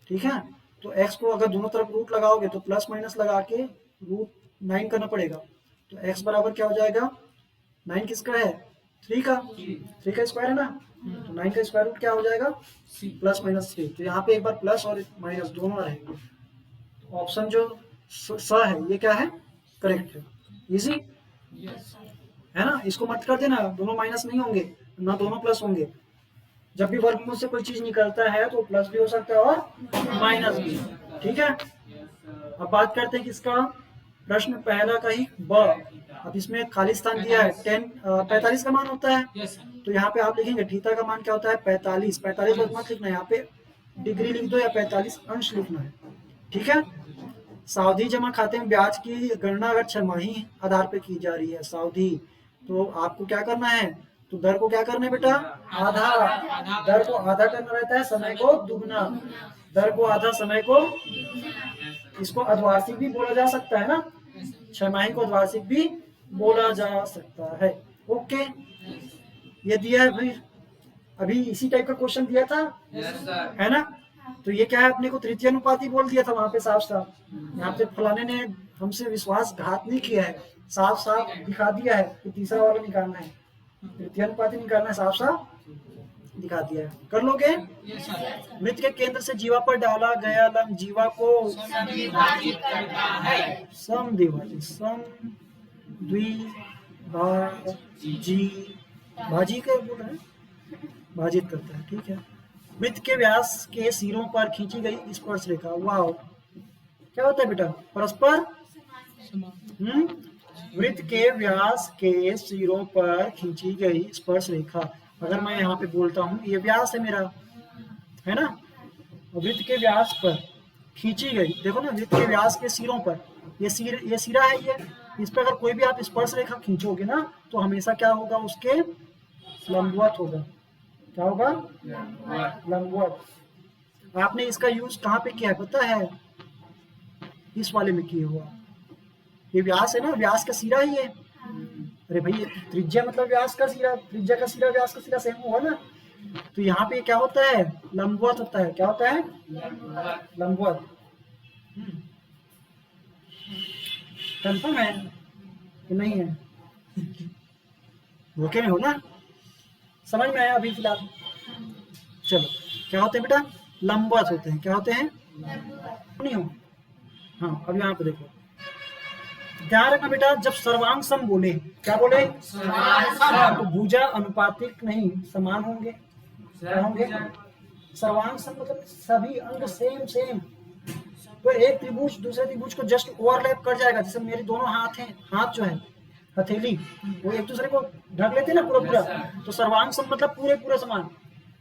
Speaker 1: ठीक है। तो x को अगर दोनों तरफ रूट लगाओगे तो प्लस माइनस लगा के रूट 9 करना पड़ेगा। तो x बराबर क्या हो जाएगा? 9 किसका है? 3 का। 3 का स्क्वायर है ना, तो 9 का स्क्वायर रूट क्या हो जाएगा? Plus minus 3। तो यहाँ पे एक बार प्लस और माइनस दोनों रहेंगे। तो ऑप्शन जो स है ये क्या है? करेक्ट है। इजी है ना। इसको मत कर देना, दोनों माइनस नहीं होंगे ना दोनों प्लस होंगे। जब भी वर्गमूल से कोई चीज निकलता है तो प्लस भी हो सकता है और माइनस भी। ठीक है। अब बात करते हैं किसका? प्रश्न पहला का ही ब। अब इसमें खाली स्थान दिया है 45 का मान होता है। तो यहाँ पे आप लिखेंगे थीटा का मान क्या होता है? 45। 45 वर्ग मत लिखना, यहाँ पे डिग्री लिख दो या 45 अंश लिखना है। ठीक है। सावधि जमा खाते में ब्याज की गणना अगर छमाही आधार पे की जा रही है सावधि, तो आपको क्या करना है? तो दर को क्या करना है बेटा? आधा। दर को आधा करना रहता है, समय को दुगना। दर को आधा, समय को, इसको अर्धवार्षिक भी बोला जा सकता है ना। छमाही को अर्धवार्षिक भी बोला जा सकता है। ओके, ये दिया है भाई। अभी इसी टाइप का क्वेश्चन दिया था है ना। तो ये क्या है? अपने को तृतीय अनुपाती बोल दिया था वहां पे साफ साफ। यहाँ पे फलाने ने हमसे विश्वासघात नहीं किया है, साफ साफ दिखा दिया है कि तीसरा वाला निकालना है, तृतीय अनुपाती निकालना है, साफ साफ दिखा दिया है। कर लोगे? मृत के केंद्र से जीवा पर डाला गया लंब जीवा को
Speaker 2: समद्विभाजित करता है।
Speaker 1: समद्विभाजित, भाजी के बोल रहे हैं, भाजित करता है। ठीक है। वृत्त के व्यास के सिरों पर खींची गई स्पर्श रेखा। वाह, क्या होता है बेटा? परस्पर वृत्त के व्यास के सिरों पर खींची गई स्पर्श रेखा। अगर मैं यहाँ पे बोलता हूँ ये व्यास है मेरा, है ना, वृत्त के व्यास पर खींची गई, देखो ना, वृत्त के व्यास के सिरों पर, ये सिरा है, ये इस पर अगर कोई भी आप स्पर्श रेखा खींचोगे ना तो हमेशा क्या होगा? उसके लंबवत होगा। क्या होगा? लंबवत। आपने इसका यूज कहाँ पे किया है पता है? इस वाले में किया हुआ। ये व्यास है ना, व्यास का सिरा ही है। अरे भाई त्रिज्या मतलब व्यास का सिरा, त्रिज्या का सिरा व्यास का सिरा सेम हुआ ना। तो यहाँ पे क्या होता है? लंबवत होता है। क्या होता है? लंबवत। कंफर्म है कि नहीं है? धोखे में हो ना? समझ में आया अभी फिलहाल? चलो, क्या होते हैं बेटा? लंबवत होते हैं। क्या होते हैं? नहीं हो? हाँ, अब यहाँ पे देखो, ध्यान रखना बेटा, जब सर्वांग सम बोले, क्या बोले? तो भुजा अनुपातिक नहीं, समान होंगे। क्या होंगे? सर्वांग सम मतलब सभी अंग सेम सेम। तो एक त्रिभुज दूसरे त्रिभुज को जस्ट ओवरलैप कर जाएगा। जैसे मेरे दोनों हाथ हैं, हाथ जो है हथेली, वो एक दूसरे को ढक लेते हैं ना पूरा पूरा। तो सर्वांग सम मतलब पूरे पूरे समान।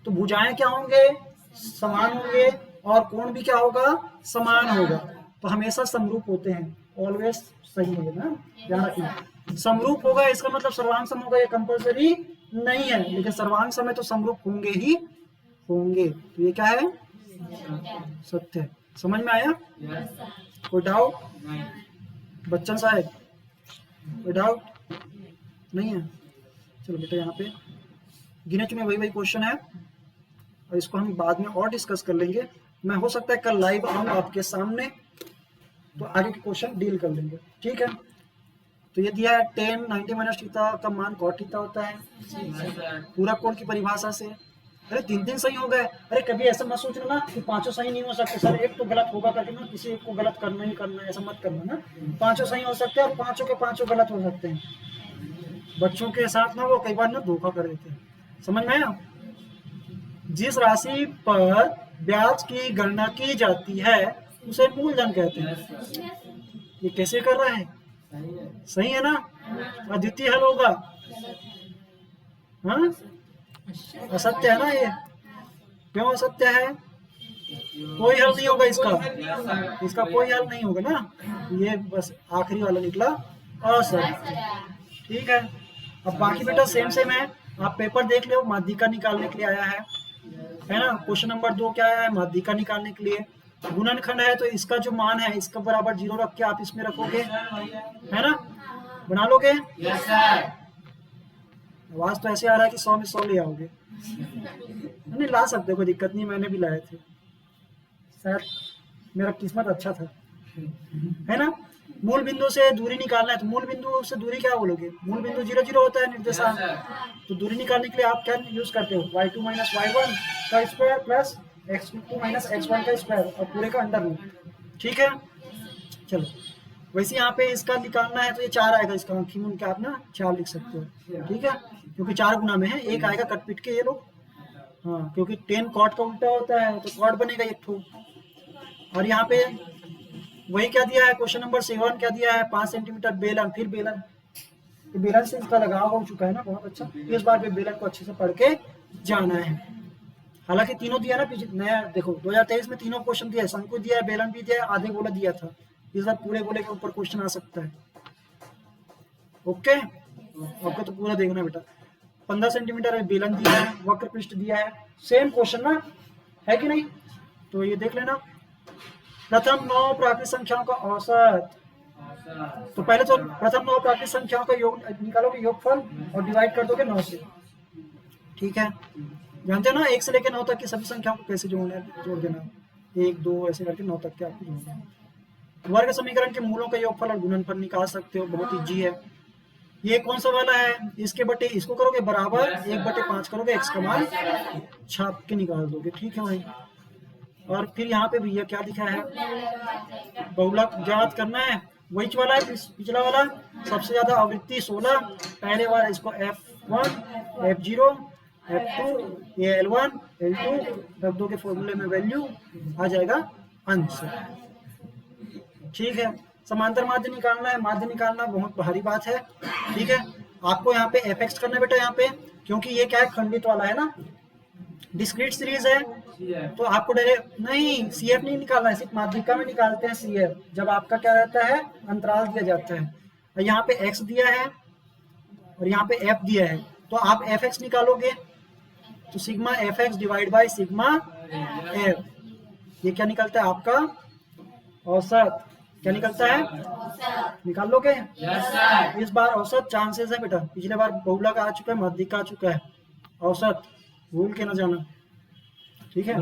Speaker 1: तो भुजाएं क्या होंगे? समान होंगे। और कोण भी क्या होगा? समान होगा। तो हमेशा समरूप होते हैं, ऑलवेज सही है ना, ध्यान रखना। समरूप होगा इसका मतलब सर्वांग सम होगा, ये कंपलसरी नहीं है, लेकिन सर्वांग सम में तो समरूप होंगे ही होंगे। तो ये क्या है? सत्य है। समझ में आया? कोई डाउट? बच्चन साहब कोई डाउट नहीं है? चलो बेटा, यहाँ पे गिने चुने वही क्वेश्चन है और इसको हम बाद में और डिस्कस कर लेंगे। मैं हो सकता है कल लाइव आऊँ आपके सामने, तो आगे के क्वेश्चन डील कर लेंगे। ठीक है। तो ये दिया है 10 90 माइनस थीटा का मान cot थीटा होता है पूरा कोण की परिभाषा से। अरे 3 सही हो गए। अरे कभी ऐसा मत सोचना ना कि पांचों सही नहीं हो सकते, सर एक तो गलत होगा करके ना किसी एक को गलत करना ही करना है, ऐसा मत करना ना। पांचों सही हो सकते हैं और पांचों के पांचों गलत हो सकते हैं। बच्चों के साथ ना वो कई बार ना धोखा कर देते हैं, समझ में आया? जिस राशि पर ब्याज की गणना की जाती है उसे मूलधन कहते हैं। ये कैसे कर रहा है? सही है ना? अद्वितीय हल होगा। हाँ, असत्य है ना ये? क्यों असत्य है? कोई हल नहीं होगा इसका कोई हल नहीं होगा ना। ये बस आखिरी वाला निकला असत्य। ठीक है, अब बाकी बेटा सेम सेम है। आप पेपर देख लो, माध्यिका निकालने के लिए आया है ना? क्वेश्चन नंबर 2 क्या आया है? माध्यिका निकालने के लिए। गुणनखंड है तो इसका जो मान है इसका बराबर 0 रख के आप इसमें रखोगे, है ना? बना लोगे? आवाज तो ऐसे आ रहा है कि 100 में 100 ले आओगे। नहीं ला सकते, कोई दिक्कत नहीं, मैंने भी लाए थे, शायद मेरा किस्मत अच्छा था, है ना? मूल बिंदु से दूरी निकालना है तो मूल बिंदु से दूरी क्या बोलोगे? मूल बिंदु 0 0 होता है निर्देशांक। तो दूरी निकालने के लिए आप क्या यूज करते हो? y2 माइनस y1 का square plus x2 minus x1 का स्क्वायर और पूरे का अंडर रूट। ठीक है, चलो वैसे यहाँ पे इसका निकालना है तो ये 4 आएगा, इसका आंखी मुन के आप ना 4 लिख सकते हो। ठीक है, क्योंकि 4 गुना में है, एक आएगा कट पिट के ये लोग। हाँ, क्योंकि 10 कॉट का उल्टा होता है तो कॉट बनेगा एक ठो। और यहाँ पे वही क्या दिया है? क्वेश्चन नंबर 7 क्या दिया है? 5 सेंटीमीटर बेलन। फिर बेलन, बेलन से इसका लगाव हो चुका है ना, बहुत अच्छा। इस बार भी बेलन को अच्छे से पढ़ के जाना है। हालांकि तीनों दिया ना, नया देखो 2023 में तीनों क्वेश्चन दिया है, शंकु दिया है, बेलन भी दिया है, आधे गोला दिया था। इस बार पूरे गोले के ऊपर क्वेश्चन आ सकता है। ओके, आपको तो पूरा देखना बेटा। 15 सेंटीमीटर है, बेलन दिया है, वक्र पृष्ठ दिया है, सेम क्वेश्चन ना, है कि नहीं? तो ये देख लेना। प्रथम 9 प्राकृतिक संख्याओं का औसत। तो पहले तो प्रथम 9 प्राकृतिक संख्याओं का योग निकालोगे, योगफल, और डिवाइड कर दोगे 9 से। ठीक है, जानते हो ना 1 से लेकर 9 तक की सभी संख्याओं को कैसे जोड़ देना, 1 2 ऐसे करके 9 तक के आपको जोड़ना है। वर्ग समीकरण के मूलों का योगफल और गुणनफल निकाल सकते हो, बहुत इजी है। ये कौन सा वाला है? इसके बटे इसको करोगे बराबर 1/5 करोगे, x का मान छाप के निकाल दोगे। ठीक है भाई, और फिर यहाँ पे भैया क्या लिखा है? बहुलक ज्ञात करना है, वही वाला है पिछला वाला। सबसे ज्यादा आवृत्ति 16, पहले वाला इसको f1 f0 f2 ये l1 l2 रख दो के फॉर्मूले में वैल्यू आ जाएगा अंश। ठीक है, समांतर माध्य निकालना है, माध्य निकालना बहुत भारी बात है। ठीक है, आपको यहाँ पे fx करना है बेटा, यहाँ पे क्योंकि ये क्या है? खंडित वाला है ना, डिस्क्रीट सीरीज है, तो आपको डायरेक्ट नहीं CF नहीं निकालना है, सिर्फ माध्यिका में निकालते हैं CF, जब आपका क्या रहता है? अंतराल दिया जाता है। और यहाँ पे x दिया है और यहाँ पे f दिया है, तो आप fx निकालोगे तो sigma fx divide by sigma f, ये क्या निकलता है आपका? औसत। क्या निकलता है? निकाल लोगे? इस बार औसत चांसेस है बेटा, पिछले बार बहुलक आ चुका है, माध्यिका आ चुका है, औसत भूल के ना जाना। ठीक है,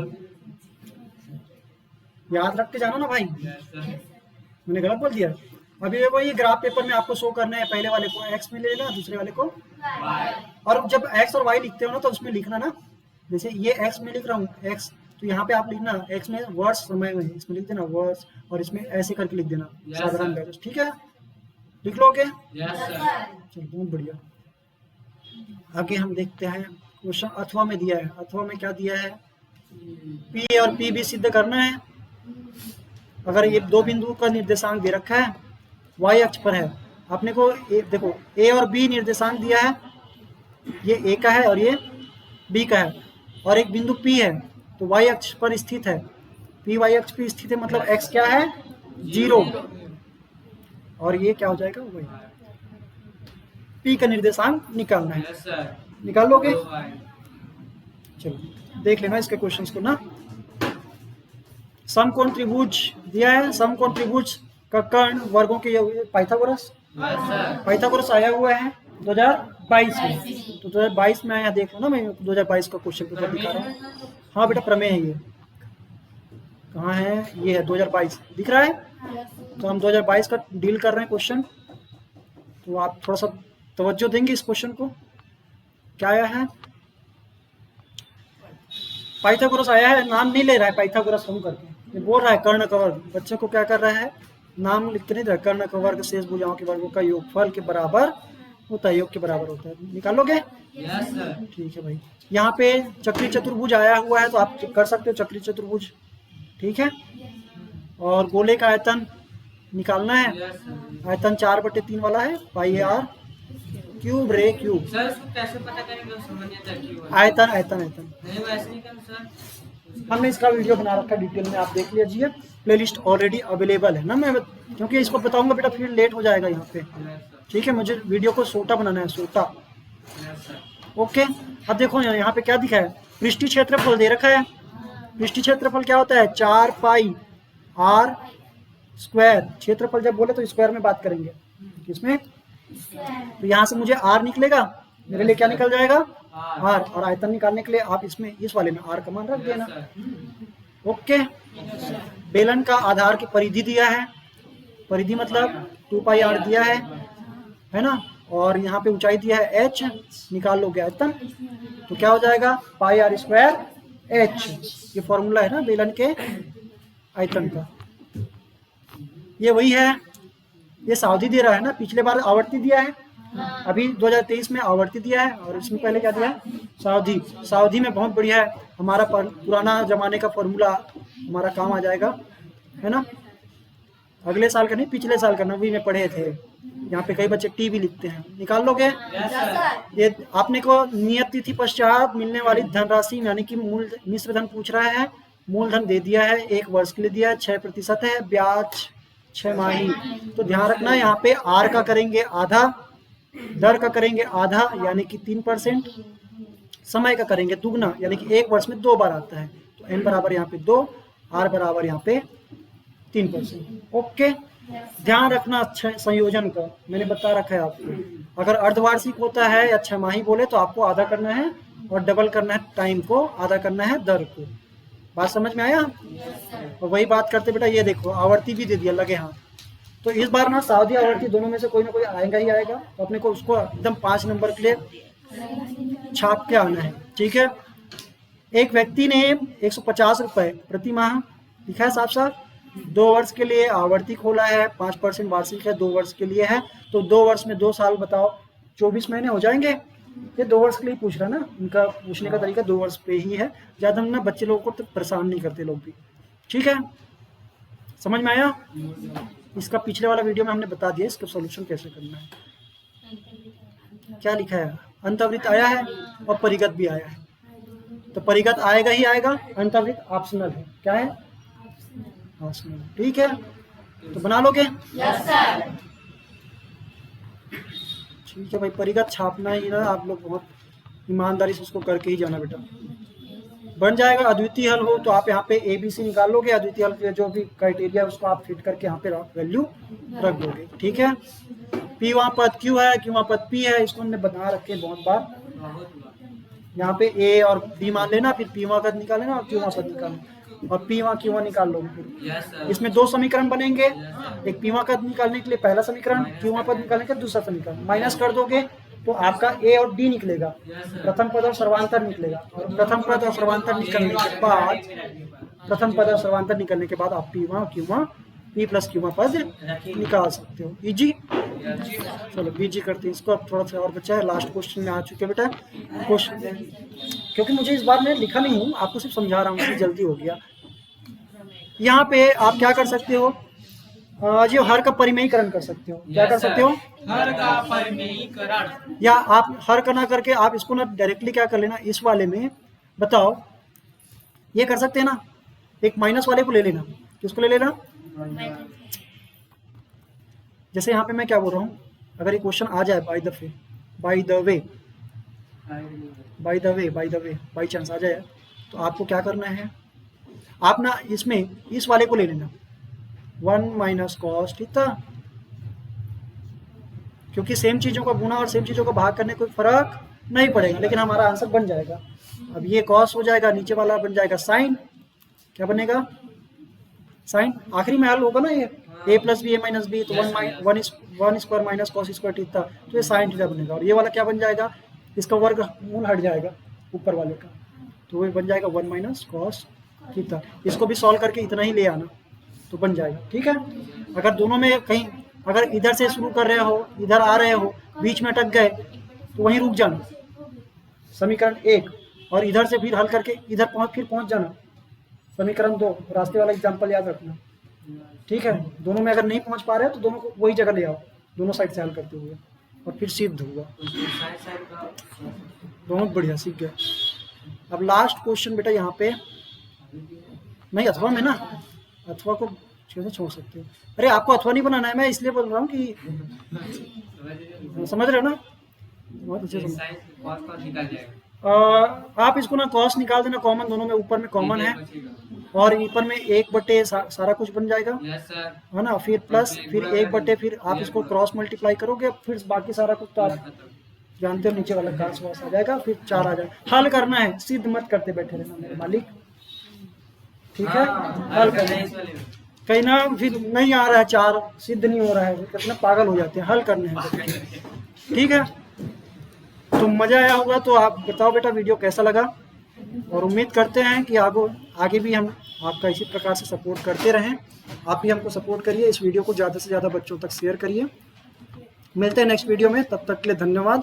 Speaker 1: याद रख के जाना ना भाई, मैंने गलत बोल दिया? अभी देखो ये ग्राफ पेपर में आपको शो करना है, पहले वाले को x में ले लेना, दूसरे वाले को y। और जब x और y लिखते हो ना तो उसमें लिखना ना, जैसे ये x में लिख रहा हूँ x, तो यहाँ पे आप लिखना x में वर्ष समय में, इसमें लिख देना वर्ष, और इसमें ऐसे करके लिख देना साधारण बैलेंस। ठीक है, लिख लोगे? चलो बहुत बढ़िया। आगे हम देखते हैं क्वेश्चन अथवा में दिया है। अथवा में क्या दिया है? P और P भी सिद्ध करना है। अगर ये दो बिंदु का निर्देशांक दे रखा है, y अक्ष पर है, आपने को देखो A और B निर्देशांक दिया है, ये A का है और ये B का है, और एक बिंदु P है तो y अक्ष पर स्थित है, P y अक्ष पर स्थित है, मतलब x क्या है? 0, और ये क्या हो जाएगा? वही P का निर्देशांक निकालना है। निकाल लोगे? चलो देख लेना इसके क्वेश्चंस को ना। समकोण त्रिभुज दिया है, समकोण त्रिभुज का कर्ण वर्गों के पाइथागोरस आया हुआ है 2022 में, तो 2022 में आया, देख लो ना, मैं 2022 का क्वेश्चन पेपर दिखा रहा हूँ। हाँ बेटा प्रमेय है, ये कहाँ है? ये है 2022, दिख रहा है? तो हम 2022 का डील कर रहे हैं क्वेश्चन, तो आप थोड़ा सा तवज्जो देंगे इस क्वेश्चन को। क्या आया है? पाइथागोरस आया है, नाम नहीं ले रहा है पाइथागोरस हम करके, ये बोल रहा है कर्ण का वर्ग। बच्चों को क्या कर रहा है, नाम लिखते नहीं रहा, कर्ण का वर्ग शेष भुजाओं के वर्गों का योगफल के बराबर होता है, योग के बराबर होता है। निकालोगे?
Speaker 2: Yes sir.
Speaker 1: ठीक है भाई। यहाँ पे चक्री चतुर्भुज आया हुआ है तो आप कर सकते हो चक्री चतुर्भुज, ठीक है। और गोले का आयतन निकालना है,
Speaker 2: यस सर।
Speaker 1: आयतन 4/3 वाला है, पाई आर क्यूब रे क्यूब।
Speaker 2: सर उसको कैसे पता करेंगे, उस समझ नहीं आता क्यों?
Speaker 1: आयतन आयतन आयतन
Speaker 2: नहीं वैसे नहीं करना सर।
Speaker 1: हमने इसका वीडियो बना रखा है डिटेल में, आप देख लीजिए, प्लेलिस्ट ऑलरेडी अवेलेबल है ना। मैं क्योंकि इसको बताऊंगा बेटा फिर लेट हो जाएगा यहाँ पे,
Speaker 2: यस सर।
Speaker 1: ठीक है। मुझे वीडियो को छोटा बनाना है, छोटा।
Speaker 2: Yes sir.
Speaker 1: ओके, अब देखो यहाँ पे क्या दिखा है, पृष्ठीय क्षेत्रफल दे रखा है। पृष्ठीय क्षेत्रफल क्या होता है, 4 पाई आर स्क्वायर। क्षेत्रफल जब बोले तो स्क्वायर में बात करेंगे, किसमें? तो यहाँ से मुझे आर निकलेगा, मेरे लिए क्या निकल जाएगा, आर। और आयतन निकालने के लिए आप इसमें इस वाले में आर का मान रख देना। ओके, बेलन का आधार की परिधि दिया है, परिधि मतलब 2 पाई आर दिया है ना। और यहाँ पे ऊंचाई दिया है h, निकाल लोगे आयतन तो क्या हो जाएगा, पाई आर स्क्वायर h। ये फॉर्मूला है ना बेलन के आयतन का, ये वही है। ये सावधि दे रहा है ना, पिछले बार आवर्ती दिया है, अभी 2023 में आवर्ती दिया है, और इसमें पहले क्या दिया है, सावधि। सावधि में बहुत बढ़िया है, हमारा पुराना जमाने का फॉर्मूला हमारा काम आ जाएगा, है ना। अगले साल का नहीं, पिछले साल का 9वीं में पढ़े थे। यहाँ पे कई बच्चे टी भी लिखते हैं, निकाल लोगे?
Speaker 2: Yes sir.
Speaker 1: ये आपने को नियत तिथि पश्चात मिलने वाली धनराशि यानी कि मूल मिश्र धन पूछ रहा है। मूलधन दे दिया है, 1 वर्ष के लिए दिया है, 6% है, ब्याज 6 माही। तो ध्यान रखना यहाँ पे आर का करेंगे आधा, दर का करेंगे आधा यानी कि 3%, समय का करेंगे दुगना यानी कि 1 वर्ष में 2 बार आता है। तो एन बराबर यहाँ पे 2, आर बराबर यहाँ पे 3%। ओके, ध्यान रखना अच्छा संयोजन का, मैंने बता रखा है आपको। अगर अर्धवार्षिक होता है या 6 माही बोले तो आपको आधा करना है, और डबल करना है टाइम को, आधा करना है दर को। बात समझ में आया? और वही बात करते बेटा, ये देखो आवर्ती भी दे दिया लगे हाथ। तो इस बार ना सावधि आवर्ती दोनों में से कोई ना कोई आएगा ही आएगा, तो अपने को उसको एकदम 5 नंबर के लिए छाप के आना है, ठीक है। एक व्यक्ति ने 150 रुपए प्रति माह लिखा है साफ साफ, 2 वर्ष के लिए आवर्ती खोला है, 5% वार्षिक है, 2 वर्ष के लिए है। तो 2 वर्ष में 2 साल बताओ, 24 महीने हो जाएंगे। ये 2 वर्ष के लिए पूछ रहा है ना, उनका पूछने का तरीका 2 वर्ष पे ही है। ज़्यादा हम ना बच्चे लोगों को तो परेशान नहीं करते लोग भी, ठीक है। समझ में आया? इसका पिछले वाला वीडियो में हमने बता दिया इसका सॉल्यूशन कैसे करना है। क्या लिखा है, अंतर्वृत्त आया है और परिगत भी आया है। तो परिगत आएगा ही आएगा, अंतर्वृत्त ऑप्शनल है। क्या है? ऑप्शनल, ठीक है। तो बना लोगे?
Speaker 3: Yes sir.
Speaker 1: ठीक है भाई, परिगत छापना ही ना, आप लोग बहुत ईमानदारी से उसको करके ही जाना बेटा, बन जाएगा। अद्वितीय हल हो तो आप यहाँ पे ABC निकाल लोगे, अद्वितीय हल के जो भी क्राइटेरिया उसको आप फिट करके यहाँ पे वैल्यू रख दोगे, ठीक है। P वहाँ पद Q है, Q वहाँ पद P है, इसको हमने बना रखे बहुत बार। यहाँ पे A और B मान लेना, फिर P वहाँ पद निकाल लेना और Q वहाँ पद निकालना, और P वहाँ Q वहाँ निकाल लोगे। फिर इसमें 2 समीकरण बनेंगे, एक P वहाँ पद निकालने के लिए पहला समीकरण, Q वहाँ पद निकालने के लिए दूसरा समीकरण। माइनस कर दोगे तो आपका A और D निकलेगा, प्रथम पद और सर्वांतर निकलेगा। और प्रथम पद और सर्वांतर निकलने के बाद, प्रथम पद और सर्वांतर निकलने के बाद आप P वहाँ Q वहाँ P प्लस Q वहाँ पद निकाल सकते हो। इजी? चलो बीजी करते हैं इसको। अब थोड़ा सा और बचा है, लास्ट क्वेश्चन में आ चुके बेटा क्वेश्चन, क्योंकि मुझे इस बार मैं लिखा नहीं हूँ, आपको सिर्फ समझा रहा हूँ, जल्दी हो गया। यहाँ पे आप क्या कर सकते हो, जो हर का परिमेयीकरण कर सकते हो। क्या कर सकते हो?
Speaker 2: हर का परिमेयीकरण।
Speaker 1: या आप हर का ना करके आप इसको ना डायरेक्टली क्या कर लेना, इस वाले में बताओ, ये कर सकते हैं ना, एक माइनस वाले को ले लेना। किसको ले लेना? जैसे यहाँ पे मैं क्या बोल रहा हूँ, अगर ये क्वेश्चन आ जाए by the way by chance आ जाए, तो आपको क्या करना है, आप ना इसमें इस वाले को ले लेना, 1 माइनस कॉस थीटा, क्योंकि सेम चीज़ों का गुणा और सेम चीज़ों का भाग करने कोई फर्क नहीं पड़ेगा, लेकिन हमारा आंसर बन जाएगा। अब ये कॉस हो जाएगा, नीचे वाला बन जाएगा साइन। क्या बनेगा? साइन। आखिरी में हल होगा ना ये, a plus b a minus b, तो 1 square minus cos square theta, तो ये साइन थीटा बनेगा। और ये वाला क्या बन जाएगा, इसका वर्ग मूल हट जाएगा ऊपर वाले का, तो वो बन जाएगा 1 माइनस कॉस थीटा। इसको भी सॉल्व करके इतना ही ले आना तो बन जाएगा। ठीक है, अगर दोनों में कहीं अगर इधर से शुरू कर रहे हो, इधर आ रहे हो, बीच में अटक गए तो वहीं रुक जाना, समीकरण 1, और इधर से फिर हल करके इधर फिर पहुंच जाना, समीकरण 2। रास्ते वाला एग्जाम्पल याद रखना। ठीक है, दोनों में अगर नहीं पहुंच पा रहे हो तो दोनों को वही जगह ले आओ, दोनों साइड से हल करते हुए, और फिर सिद्ध हुआ। बहुत बढ़िया, सीख गए। अब लास्ट क्वेश्चन बेटा यहाँ पे नहीं, अथवा में ना, अथवा को कैसे छोड़ सकते हो? अरे आपको अथवा नहीं बनाना है, मैं इसलिए बोल रहा हूँ कि समझ रहे हो ना, बहुत अच्छे समझ। आप इसको ना कॉस निकाल देना कॉमन, दोनों में ऊपर में कॉमन है, और ऊपर में 1/, सारा कुछ बन जाएगा, है ना, फिर प्लस, फिर 1/, फिर आप इसको क्रॉस मल्टीप्लाई करोगे, फिर बाकी सारा कुछ तो आप जानते हो, नीचे वाला कास वास आ जाएगा, फिर 4 आ जाएगा। हल करना है, सिद्ध मत करते बैठे रहना मेरे मालिक। ठीक है, हल करना है, कहीं ना फिर नहीं आ रहा है 4, सिद्ध नहीं हो रहा है, कितना पागल हो जाते हैं, हल करने हैं। ठीक है, तो मजा आया होगा तो आप बताओ बेटा वीडियो कैसा लगा, और उम्मीद करते हैं कि आगे भी हम आपका इसी प्रकार से सपोर्ट करते रहें। आप भी हमको सपोर्ट करिए, इस वीडियो को ज़्यादा से ज़्यादा बच्चों तक शेयर करिए। मिलते हैं नेक्स्ट वीडियो में, तब तक के लिए धन्यवाद।